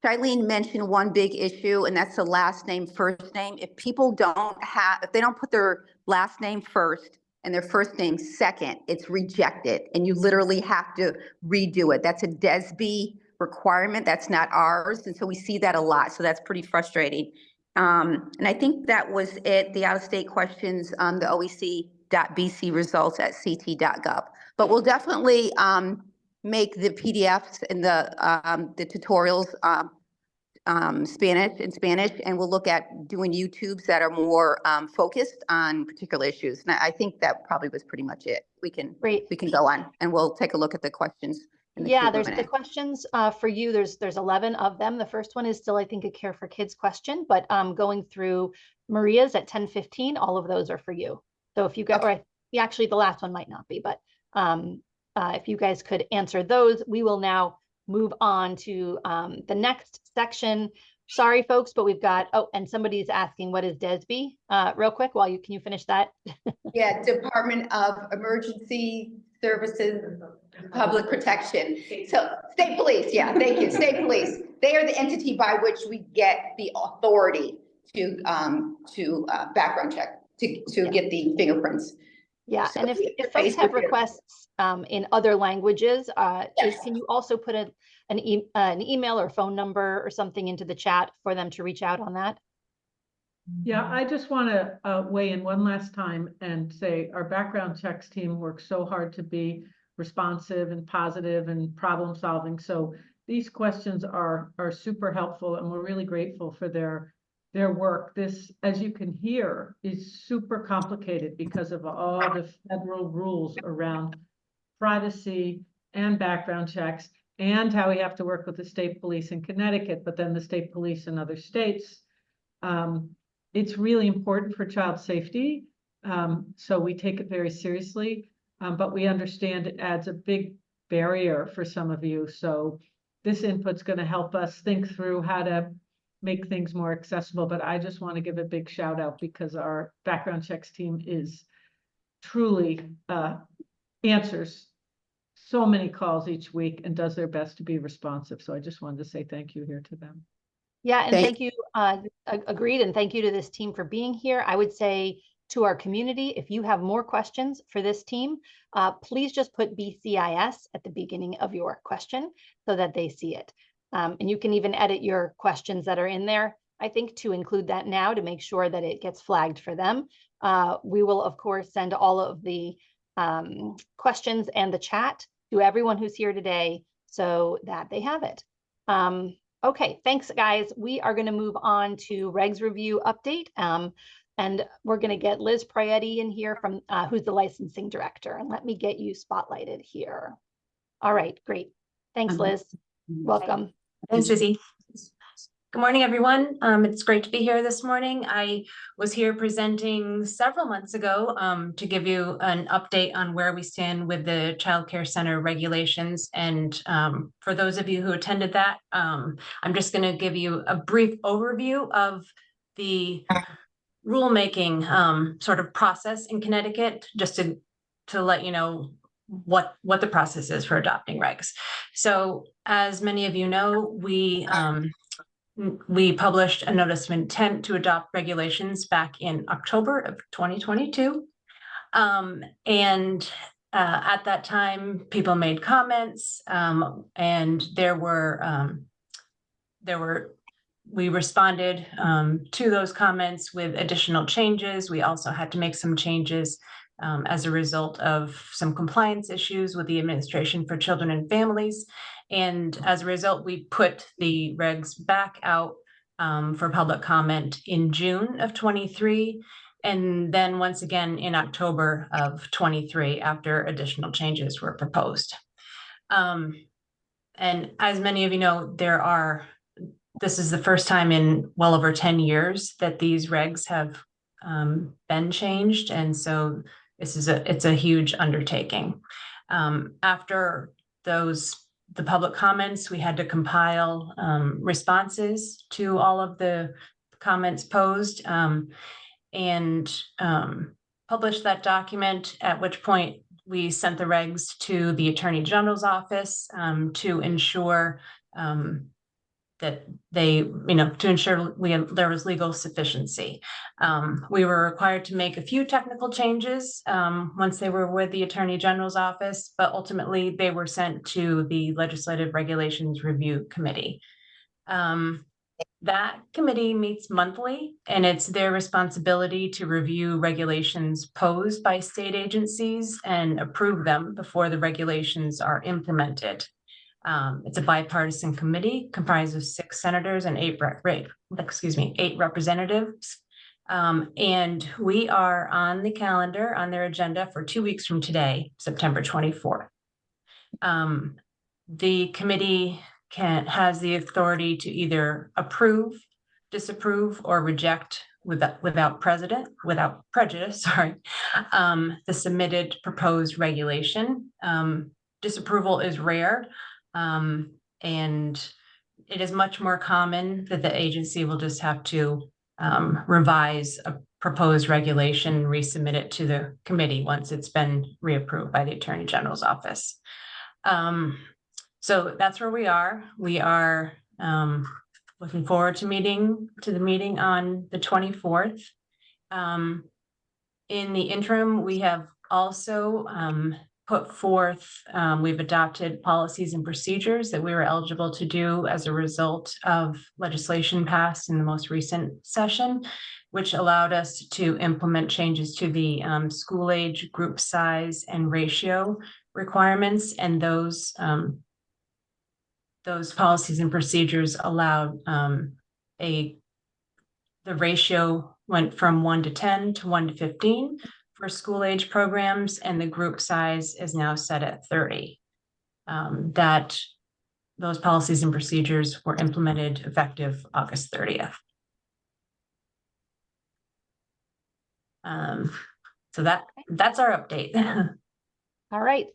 Shailene mentioned one big issue, and that's the last name, first name. If people if they don't put their last name first and their first name second, it's rejected, and you literally have to redo it. That's a DESB requirement. That's not ours, and so we see that a lot. So that's pretty frustrating. And I think that was it. The out-of-state questions, the OEC.BC results at ct.gov. But we'll definitely make the PDFs and the tutorials Spanish, and we'll look at doing YouTubes that are more focused on particular issues. And I think that probably was pretty much it. We can go on, and we'll take a look at the questions. Yeah, there's the questions for you. There's 11 of them. The first one is still, I think, a Care for Kids question, but going through Maria's at 10:15, all of those are for you. So if you got, or actually the last one might not be, but if you guys could answer those, we will now move on to the next section. Sorry, folks, but we've got, and somebody's asking, what is DESB? Real quick, can you finish that? Yeah, Department of Emergency Services, Public Protection. So state police, yeah, thank you, state police. They are the entity by which we get the authority to background check, to get the fingerprints. Yeah, So and if folks have requests in other languages, can you also put an email or phone number or something into the chat for them to reach out on that? Yeah, I just want to weigh in one last time and say our background checks team works so hard to be responsive and positive and problem solving. So these questions are super helpful, and we're really grateful for their work. This, as you can hear, is super complicated because of all the federal rules around privacy and background checks, and how we have to work with the state police in Connecticut, but then the state police in other states. It's really important for child safety, so we take it very seriously, but we understand it adds a big barrier for some of you. So this input's going to help us think through how to make things more accessible. But I just want to give a big shout out because our background checks team is truly answers so many calls each week and does their best to be responsive. So I just wanted to say thank you here to them. Yeah, and thank you, agreed, and thank you to this team for being here. I would say to our community, if you have more questions for this team, please just put BCIS at the beginning of your question so that they see it. And you can even edit your questions that are in there, I think, to include that now to make sure that it gets flagged for them. We will, of course, send all of the questions and the chat to everyone who's here today so that they have it. Okay, thanks, guys. We are going to move on to Regs Review Update. And we're going to get Liz Prietti in here from who's the licensing director. And let me get you spotlighted here. All right, great. Thanks, Liz. Welcome. Thanks, Izzy. Good morning, everyone. It's great to be here this morning. I was here presenting several months ago to give you an update on where we stand with the Child Care Center regulations. And for those of you who attended that, I'm just going to give you a brief overview of the rulemaking sort of process in Connecticut, just to let you know what the process is for adopting regs. So as many of you know, we published a notice of intent to adopt regulations back in October of 2022. And at that time, people made comments, and we responded to those comments with additional changes. We also had to make some changes as a result of some compliance issues with the Administration for Children and Families. And as a result, we put the regs back out for public comment in June of 23, and then once again in October of 23 after additional changes were proposed. And as many of you know, this is the first time in well over 10 years that these regs have been changed. And so it's a huge undertaking. After the public comments, we had to compile responses to all of the comments posed and publish that document, at which point we sent the regs to the Attorney General's office to ensure that to ensure there was legal sufficiency. We were required to make a few technical changes once they were with the Attorney General's office, but ultimately they were sent to the Legislative Regulations Review Committee. That committee meets monthly, and it's their responsibility to review regulations posed by state agencies and approve them before the regulations are implemented. It's a bipartisan committee comprised of 6 senators and 8 representatives. And we are on the calendar, on their agenda for 2 weeks from today, September 24th. The committee has the authority to either approve, disapprove, or reject without prejudice, the submitted proposed regulation. Disapproval is rare. And it is much more common that the agency will just have to revise a proposed regulation, resubmit it to the committee once it's been reapproved by the Attorney General's office. So that's where we are. We are looking forward to the meeting on the 24th. In the interim, we have also put forth, we've adopted policies and procedures that we were eligible to do as a result of legislation passed in the most recent session, which allowed us to implement changes to the school age, group size, and ratio requirements. And those policies and procedures allowed the ratio went from 1 to 10 to 1 to 15 for school age programs, and the group size is now set at 30. Those policies and procedures were implemented effective August 30th. So that's our update. All right.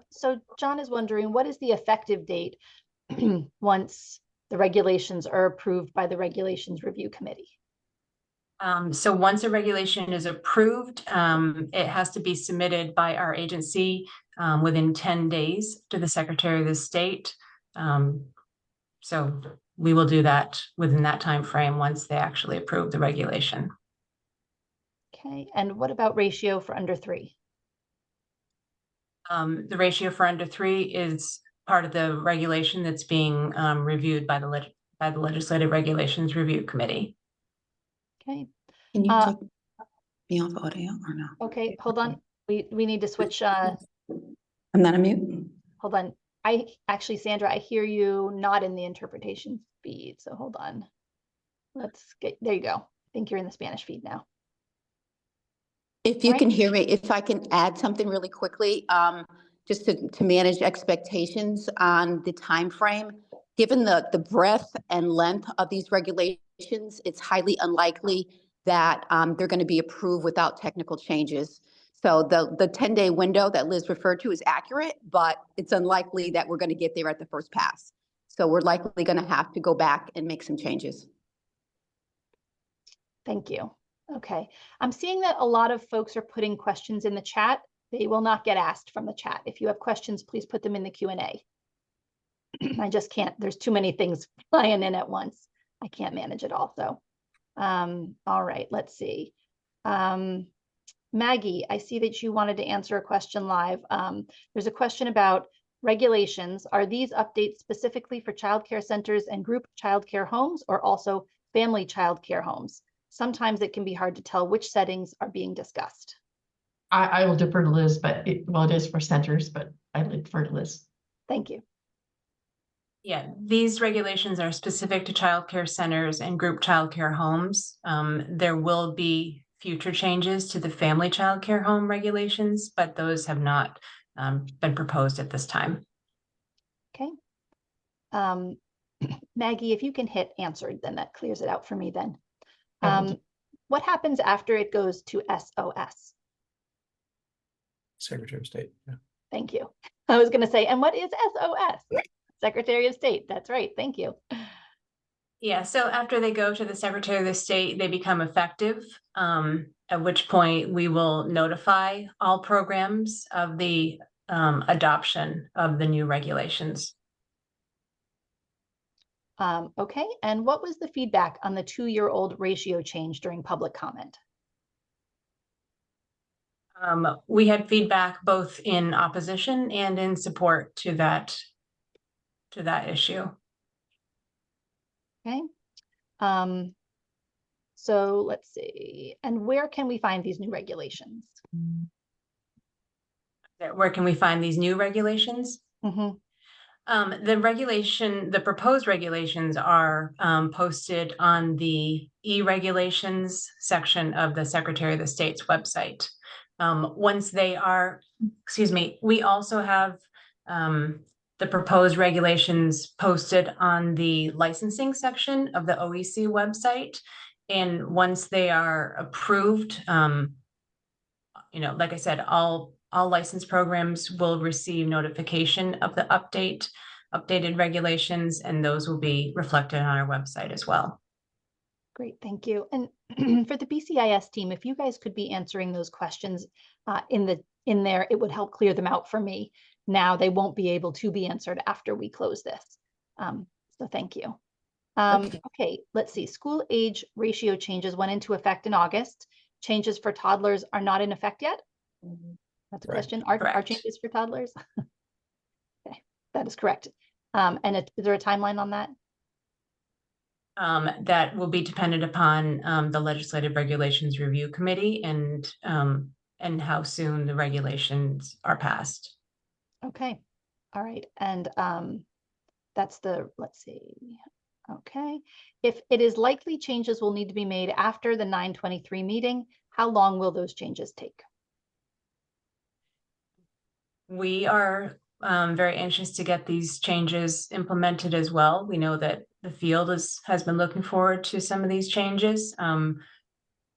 So John is wondering, what is the effective date once the regulations are approved by the Regulations Review Committee? So once a regulation is approved, it has to be submitted by our agency within 10 days to the Secretary of the State. So we will do that within that time frame once they actually approve the regulation. Okay, and what about ratio for under 3? The ratio for under 3 is part of the regulation that's being reviewed by the Legislative Regulations Review Committee. Okay. Can you take me off audio or no? Okay, hold on. We need to switch. I'm not a mute. Hold on. Sandra, I hear you not in the interpretation feed. So hold on. There you go. I think you're in the Spanish feed now. If you can hear me, if I can add something really quickly, just to manage expectations on the time frame. given the breadth and length of these regulations, it's highly unlikely that they're going to be approved without technical changes. So the 10-day window that Liz referred to is accurate, but it's unlikely that we're going to get there at the first pass. So we're likely going to have to go back and make some changes. Thank you. Okay. I'm seeing that a lot of folks are putting questions in the chat. They will not get asked from the chat. If you have questions, please put them in the Q&A. I just can't, there's too many things flying in at once. I can't manage it all. So, all right, let's see. Maggie, I see that you wanted to answer a question live. There's a question about regulations. Are these updates specifically for childcare centers and group childcare homes, or also family childcare homes? Sometimes it can be hard to tell which settings are being discussed. I will defer to Liz, but it is for centers, but I defer to Liz. Thank you. Yeah, these regulations are specific to childcare centers and group childcare homes. There will be future changes to the family childcare home regulations, but those have not been proposed at this time. Okay. Maggie, if you can hit answered, then that clears it out for me then. What happens after it goes to SOS? Secretary of State. Yeah. Thank you. I was going to say, and what is SOS? Secretary of State. That's right. Thank you. Yeah, so after they go to the Secretary of the State, they become effective, at which point we will notify all programs of the adoption of the new regulations. Okay, and what was the feedback on the 2-year-old ratio change during public comment? We had feedback both in opposition and in support to that issue. Okay. So let's see. And where can we find these new regulations? Where can we find these new regulations? Mm-hmm. The proposed regulations are posted on the e-regulations section of the Secretary of the State's website. Once they are, we also have the proposed regulations posted on the licensing section of the OEC website. And once they are approved, like I said, all licensed programs will receive notification of the updated regulations, and those will be reflected on our website as well. Great, thank you. And for the BCIS team, if you guys could be answering those questions in there, it would help clear them out for me. Now they won't be able to be answered after we close this. So thank you. Okay, let's see. School age ratio changes went into effect in August. Changes for toddlers are not in effect yet? That's a question. Are changes for toddlers? Okay, that is correct. And is there a timeline on that? That will be dependent upon the Legislative Regulations Review Committee and how soon the regulations are passed. Okay, all right. And that's let's see. Okay, if it is likely changes will need to be made after the 9/23 meeting, how long will those changes take? We are very anxious to get these changes implemented as well. We know that the field has been looking forward to some of these changes.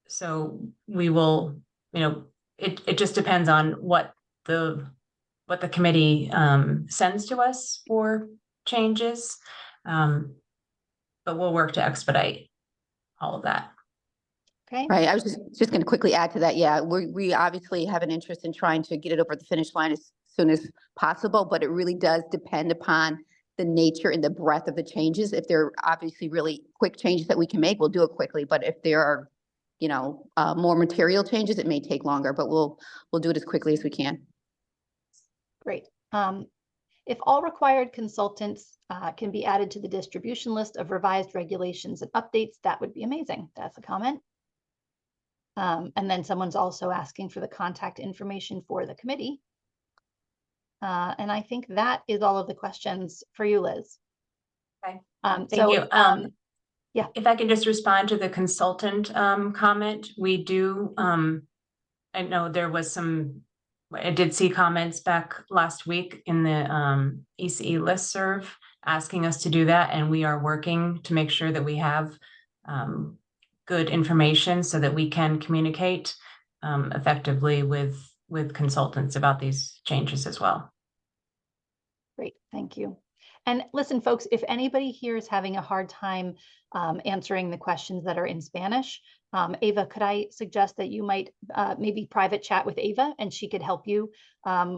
So we will, it just depends on what the committee sends to us for changes. But we'll work to expedite all of that. Okay. Right. I was just going to quickly add to that. Yeah, we obviously have an interest in trying to get it over the finish line as soon as possible, but it really does depend upon the nature and the breadth of the changes. If they're obviously really quick changes that we can make, we'll do it quickly. But if there are, more material changes, it may take longer, but we'll do it as quickly as we can. Great. If all required consultants can be added to the distribution list of revised regulations and updates, that would be amazing. That's a comment. And then someone's also asking for the contact information for the committee. And I think that is all of the questions for you, Liz. Okay. Thank you. Yeah. If I can just respond to the consultant comment, we do, I know there was I did see comments back last week in the ECE listserv asking us to do that, and we are working to make sure that we have good information so that we can communicate effectively with consultants about these changes as well. Great, thank you. And listen, folks, if anybody here is having a hard time answering the questions that are in Spanish, Ava, could I suggest that you might maybe private chat with Ava, and she could help you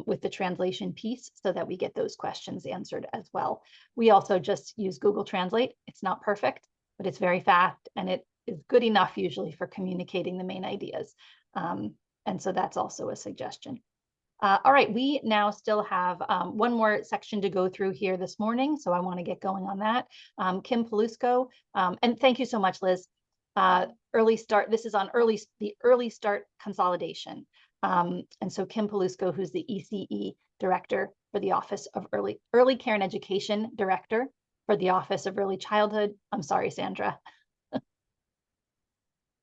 with the translation piece so that we get those questions answered as well. We also just use Google Translate. It's not perfect, but it's very fast, and it is good enough usually for communicating the main ideas. And so that's also a suggestion. All right, we now still have one more section to go through here this morning, so I want to get going on that. Kim Palusko, and thank you so much, Liz. Early start, this is on the early start consolidation. And so Kim Palusko, who's the ECE director for the Office of Early Care and Education Director for the Office of Early Childhood. I'm sorry, Sandra.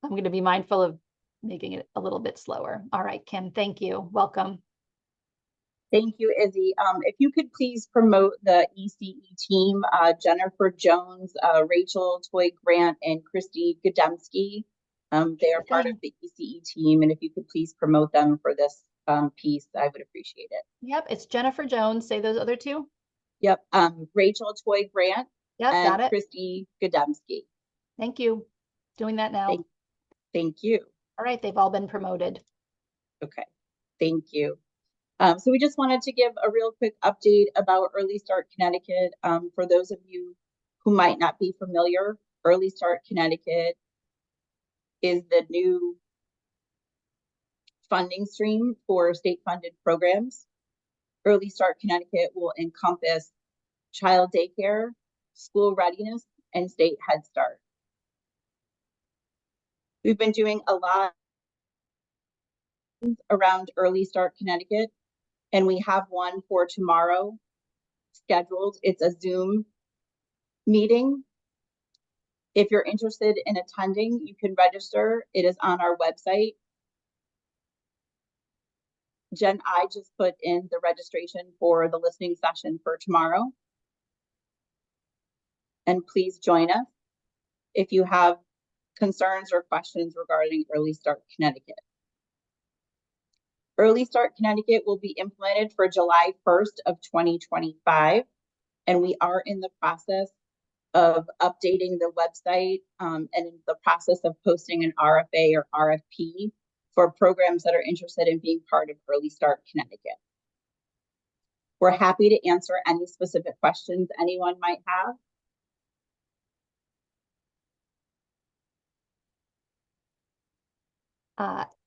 I'm going to be mindful of making it a little bit slower. All right, Kim, thank you. Welcome. Thank you, Izzy. If you could please promote the ECE team, Jennifer Jones, Rachel Toy Grant, and Christy Godemski. They are part of the ECE team, and if you could please promote them for this piece, I would appreciate it. Yep, it's Jennifer Jones. Say those other two. Yep, Rachel Toy Grant. Yep, and got it. Christy Godemski. Thank you. Doing that now. Thank you. All right, they've all been promoted. Okay, thank you. So we just wanted to give a real quick update about Early Start Connecticut. For those of you who might not be familiar, Early Start Connecticut is the new funding stream for state-funded programs. Early Start Connecticut will encompass child daycare, school readiness, and state Head Start. We've been doing a lot around Early Start Connecticut, and we have one for tomorrow scheduled. It's a Zoom meeting. If you're interested in attending, you can register. It is on our website. Jen, I just put in the registration for the listening session for tomorrow. And please join us if you have concerns or questions regarding Early Start Connecticut. Early Start Connecticut will be implemented for July 1st of 2025, and we are in the process of updating the website and in the process of posting an RFA or RFP for programs that are interested in being part of Early Start Connecticut. We're happy to answer any specific questions anyone might have.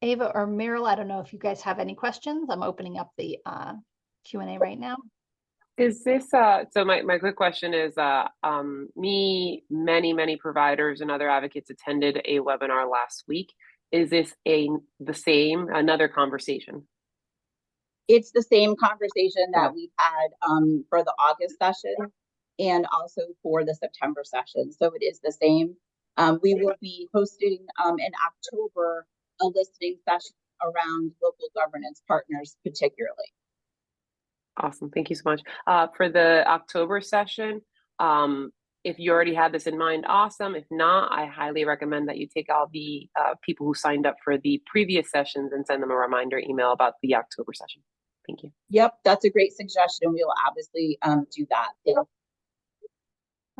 Ava or Meryl, I don't know if you guys have any questions. I'm opening up the Q&A right now. Is this so my quick question is many providers and other advocates attended a webinar last week. Is this another conversation? It's the same conversation that we had for the August session and also for the September session. So it is the same. We will be hosting in October a listening session around local governance partners particularly. Awesome, thank you so much. For the October session, if you already had this in mind, awesome. If not, I highly recommend that you take all the people who signed up for the previous sessions and send them a reminder email about the October session. Thank you. Yep, that's a great suggestion. We will obviously do that. Yeah.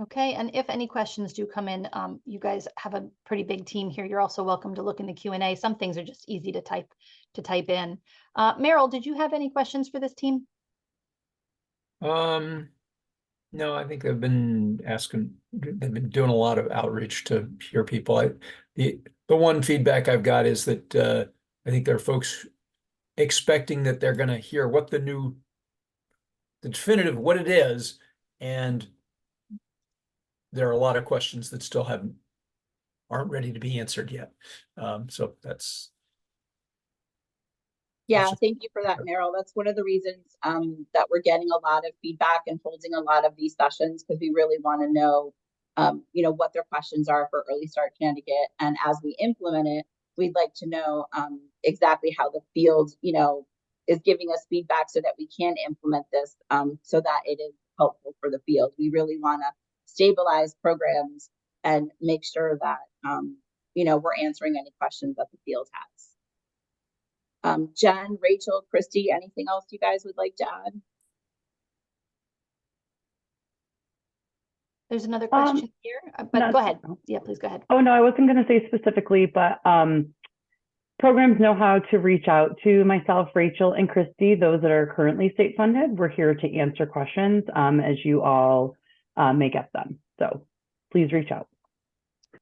Okay, and if any questions do come in, you guys have a pretty big team here. You're also welcome to look in the Q&A. Some things are just easy to type in. Meryl, did you have any questions for this team? No, I think they've been doing a lot of outreach to hear people. The one feedback I've got is that I think there are folks expecting that they're going to hear what the definitive what it is, and there are a lot of questions that still aren't ready to be answered yet. So that's. Yeah, thank you for that, Meryl. That's one of the reasons that we're getting a lot of feedback and holding a lot of these sessions, because we really want to know, what their questions are for Early Start Connecticut. And as we implement it, we'd like to know exactly how the field, is giving us feedback so that we can implement this so that it is helpful for the field. We really want to stabilize programs and make sure that, you know, we're answering any questions that the field has. Jen, Rachel, Christy, anything else you guys would like to add? There's another question here, but go ahead. Yeah, please go ahead. Oh, no, I wasn't going to say specifically, but programs know how to reach out to myself, Rachel, and Christy, those that are currently state funded. We're here to answer questions as you all may get them. So please reach out.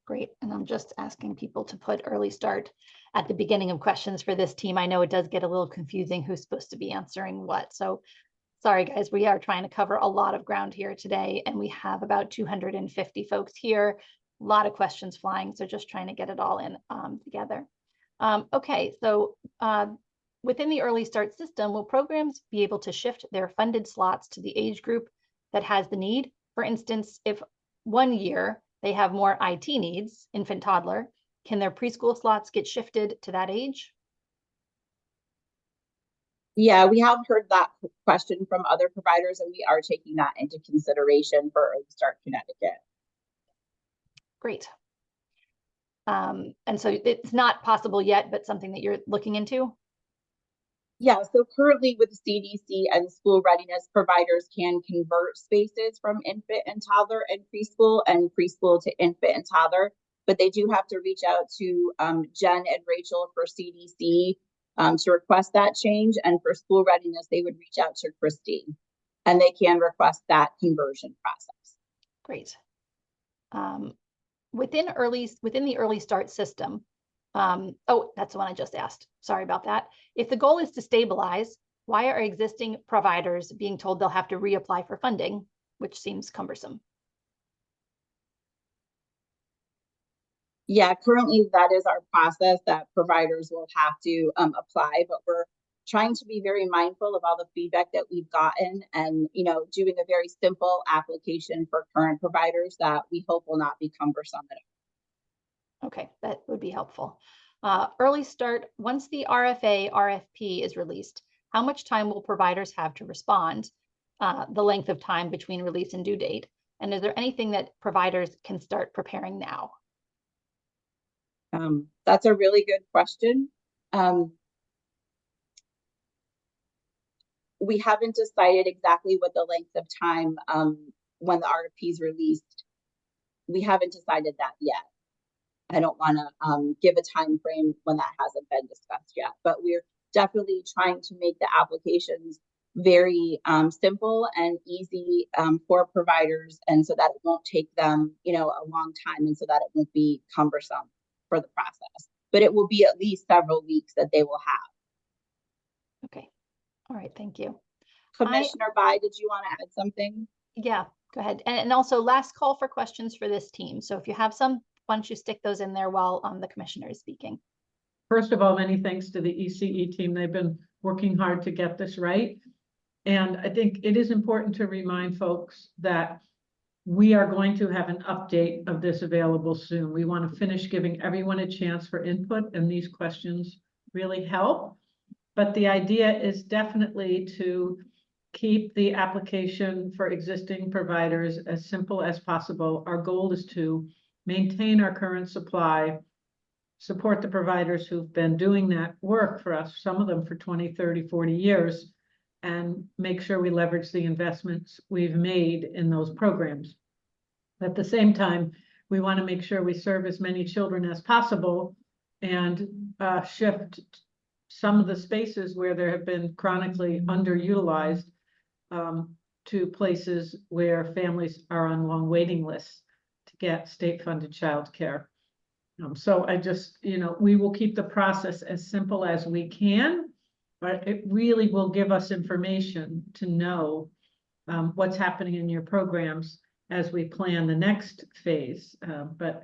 Great. And I'm just asking people to put early start at the beginning of questions for this team. I know it does get a little confusing who's supposed to be answering what. So sorry, guys, we are trying to cover a lot of ground here today, and we have about 250 folks here. A lot of questions flying, so just trying to get it all in together. Okay, so within the early start system, will programs be able to shift their funded slots to the age group that has the need? For instance, if 1 year they have more IT needs, infant toddler, can their preschool slots get shifted to that age? Yeah, we have heard that question from other providers, and we are taking that into consideration for Early Start Connecticut. Great. And so it's not possible yet, but something that you're looking into? Yeah, so currently with CDC and school readiness, providers can convert spaces from infant and toddler and preschool to infant and toddler, but they do have to reach out to Jen and Rachel for CDC to request that change, and for school readiness, they would reach out to Christy, and they can request that conversion process. Great. Within the early start system, oh, that's the one I just asked. Sorry about that. If the goal is to stabilize, why are existing providers being told they'll have to reapply for funding, which seems cumbersome? Yeah, currently that is our process that providers will have to apply, but we're trying to be very mindful of all the feedback that we've gotten, and, you know, doing a very simple application for current providers that we hope will not be cumbersome at all. Okay, that would be helpful. Early start, once the RFA, RFP is released, how much time will providers have to respond? The length of time between release and due date? And is there anything that providers can start preparing now? That's a really good question. We haven't decided exactly what the length of time when the RFP is released. We haven't decided that yet. I don't want to give a time frame when that hasn't been discussed yet, but we're definitely trying to make the applications very simple and easy for providers, and so that it won't take them, you know, a long time, and so that it won't be cumbersome for the process. But it will be at least several weeks that they will have. Okay. All right. Thank you. Commissioner Bai, did you want to add something? Yeah, go ahead. And also last call for questions for this team. So if you have some, why don't you stick those in there while the commissioner is speaking? First of all, many thanks to the ECE team. They've been working hard to get this right. And I think it is important to remind folks that we are going to have an update of this available soon. We want to finish giving everyone a chance for input, and these questions really help. But the idea is definitely to keep the application for existing providers as simple as possible. Our goal is to maintain our current supply, support the providers who've been doing that work for us, some of them for 20, 30, 40 years, and make sure we leverage the investments we've made in those programs. At the same time, we want to make sure we serve as many children as possible and shift some of the spaces where there have been chronically underutilized to places where families are on long waiting lists to get state-funded childcare. So I just, you know, we will keep the process as simple as we can, but it really will give us information to know what's happening in your programs as we plan the next phase. But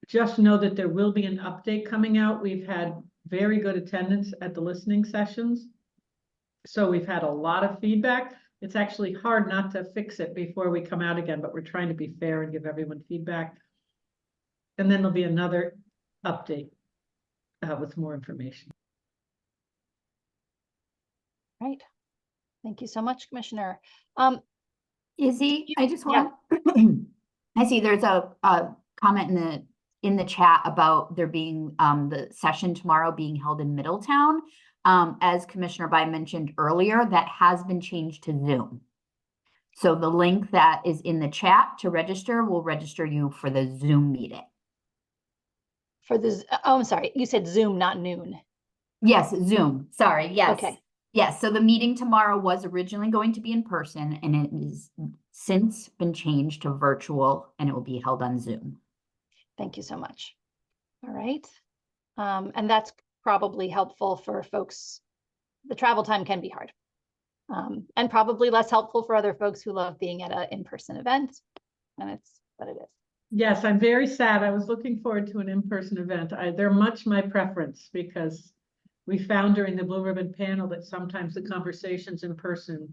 just know that there will be an update coming out. We've had very good attendance at the listening sessions. So we've had a lot of feedback. It's actually hard not to fix it before we come out again, but we're trying to be fair and give everyone feedback. And then there'll be another update with more information. Right. Thank you so much, Commissioner. Izzy, I just want, I see there's a comment in the chat about there being the session tomorrow being held in Middletown. As Commissioner Bai mentioned earlier, that has been changed to Zoom. So the link that is in the chat to register will register you for the Zoom meeting. For this, oh, I'm sorry, you said Zoom, not noon. Yes, Zoom. Sorry. Yes. Okay. Yes. So the meeting tomorrow was originally going to be in person, and it has since been changed to virtual, and it will be held on Zoom. Thank you so much. All right. And that's probably helpful for folks. The travel time can be hard. And probably less helpful for other folks who love being at an in-person event. And it's what it is. Yes, I'm very sad. I was looking forward to an in-person event. They're much my preference because we found during the Blue Ribbon panel that sometimes the conversations in person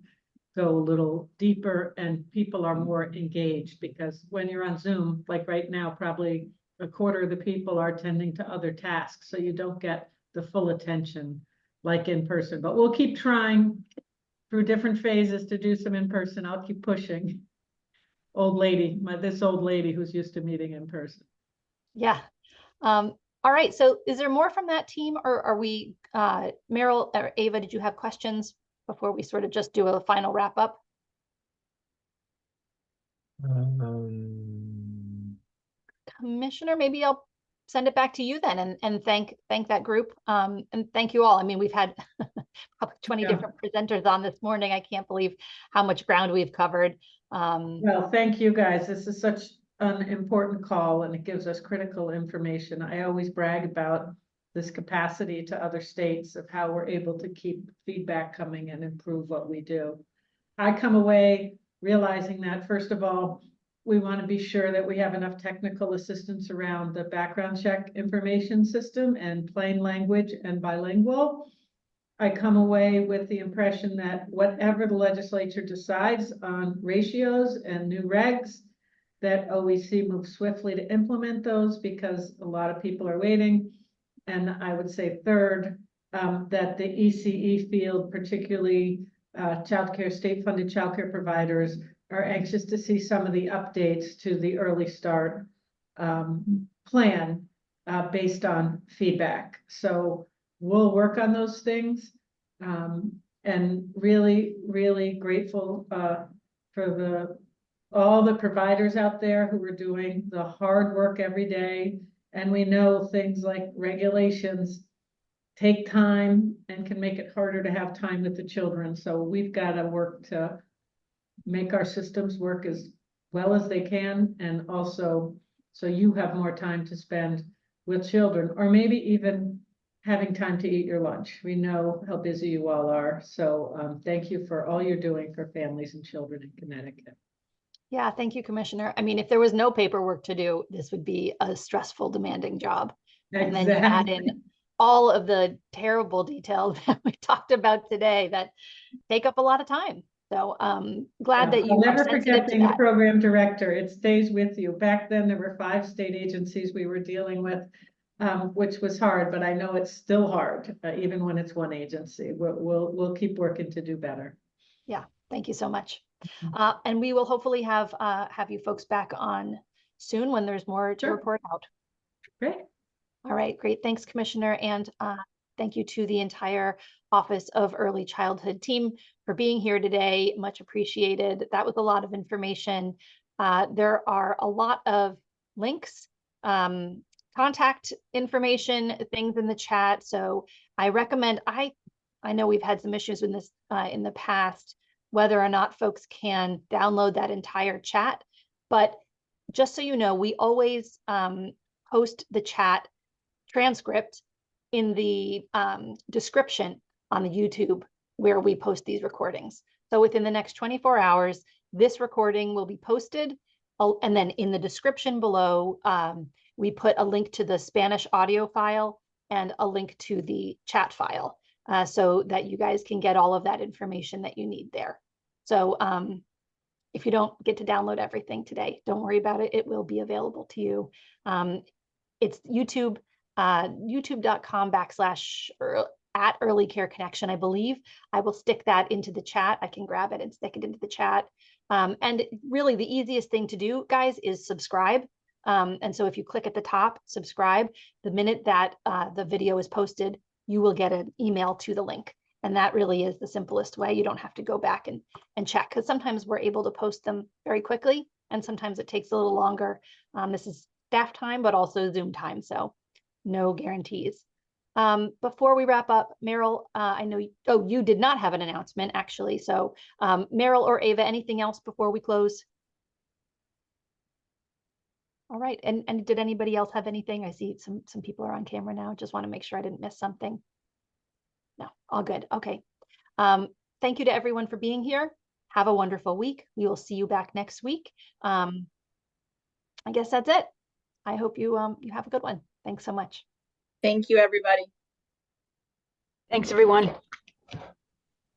go a little deeper and people are more engaged, because when you're on Zoom, like right now, probably a quarter of the people are attending to other tasks. So you don't get the full attention like in person, but we'll keep trying through different phases to do some in person. I'll keep pushing. Old lady, this old lady who's used to meeting in person. Yeah. All right. So is there more from that team, or are we, Meryl or Ava, did you have questions before we sort of just do a final wrap up? Commissioner, maybe I'll send it back to you then and thank that group. And thank you all. I mean, we've had probably 20 different presenters on this morning. I can't believe how much ground we've covered. Well, thank you guys. This is such an important call and it gives us critical information. I always brag about this capacity to other states of how we're able to keep feedback coming and improve what we do. I come away realizing that, first of all, we want to be sure that we have enough technical assistance around the background check information system and plain language and bilingual. I come away with the impression that whatever the legislature decides on ratios and new regs, that OEC moves swiftly to implement those because a lot of people are waiting. And I would say third, that the ECE field, particularly state-funded childcare providers, are anxious to see some of the updates to the early start plan based on feedback. So we'll work on those things, and really, really grateful for all the providers out there who are doing the hard work every day. And we know things like regulations take time and can make it harder to have time with the children. So we've got to work to make our systems work as well as they can, and also so you have more time to spend with children, or maybe even having time to eat your lunch. We know how busy you all are. So thank you for all you're doing for families and children in Connecticut. Yeah, thank you, Commissioner. I mean, if there was no paperwork to do, this would be a stressful, demanding job. And then you add in all of the terrible details that we talked about today that take up a lot of time. So glad that you never forget being a program director. It stays with you. Back then, there were 5 state agencies we were dealing with, which was hard, but I know it's still hard, even when it's one agency. We'll keep working to do better. Yeah, thank you so much. And we will hopefully have you folks back on soon when there's more to report out. Great. All right, great. Thanks, Commissioner. And thank you to the entire Office of Early Childhood team for being here today. Much appreciated. That was a lot of information. There are a lot of links, contact information, things in the chat. So I recommend, I know we've had some issues with this in the past, whether or not folks can download that entire chat. But just so you know, we always post the chat transcript in the description on the YouTube where we post these recordings. So within the next 24 hours, this recording will be posted. And then in the description below, we put a link to the Spanish audio file and a link to the chat file so that you guys can get all of that information that you need there. So if you don't get to download everything today, don't worry about it. It will be available to you. It's YouTube. YouTube.com/@Early Care Connection, I believe. I will stick that into the chat. I can grab it and stick it into the chat. And really the easiest thing to do, guys, is subscribe. And so if you click at the top, subscribe, the minute that the video is posted, you will get an email to the link. And that really is the simplest way. You don't have to go back and check, because sometimes we're able to post them very quickly and sometimes it takes a little longer. This is staff time, but also Zoom time, so no guarantees. Before we wrap up, Meryl, I know, you did not have an announcement actually. So Meryl or Ava, anything else before we close? All right, and did anybody else have anything? I see some people are on camera now. Just want to make sure I didn't miss something. No, all good. Okay. Thank you to everyone for being here. Have a wonderful week. We will see you back next week. I guess that's it. I hope you have a good one. Thanks so much. Thank you, everybody. Thanks, everyone.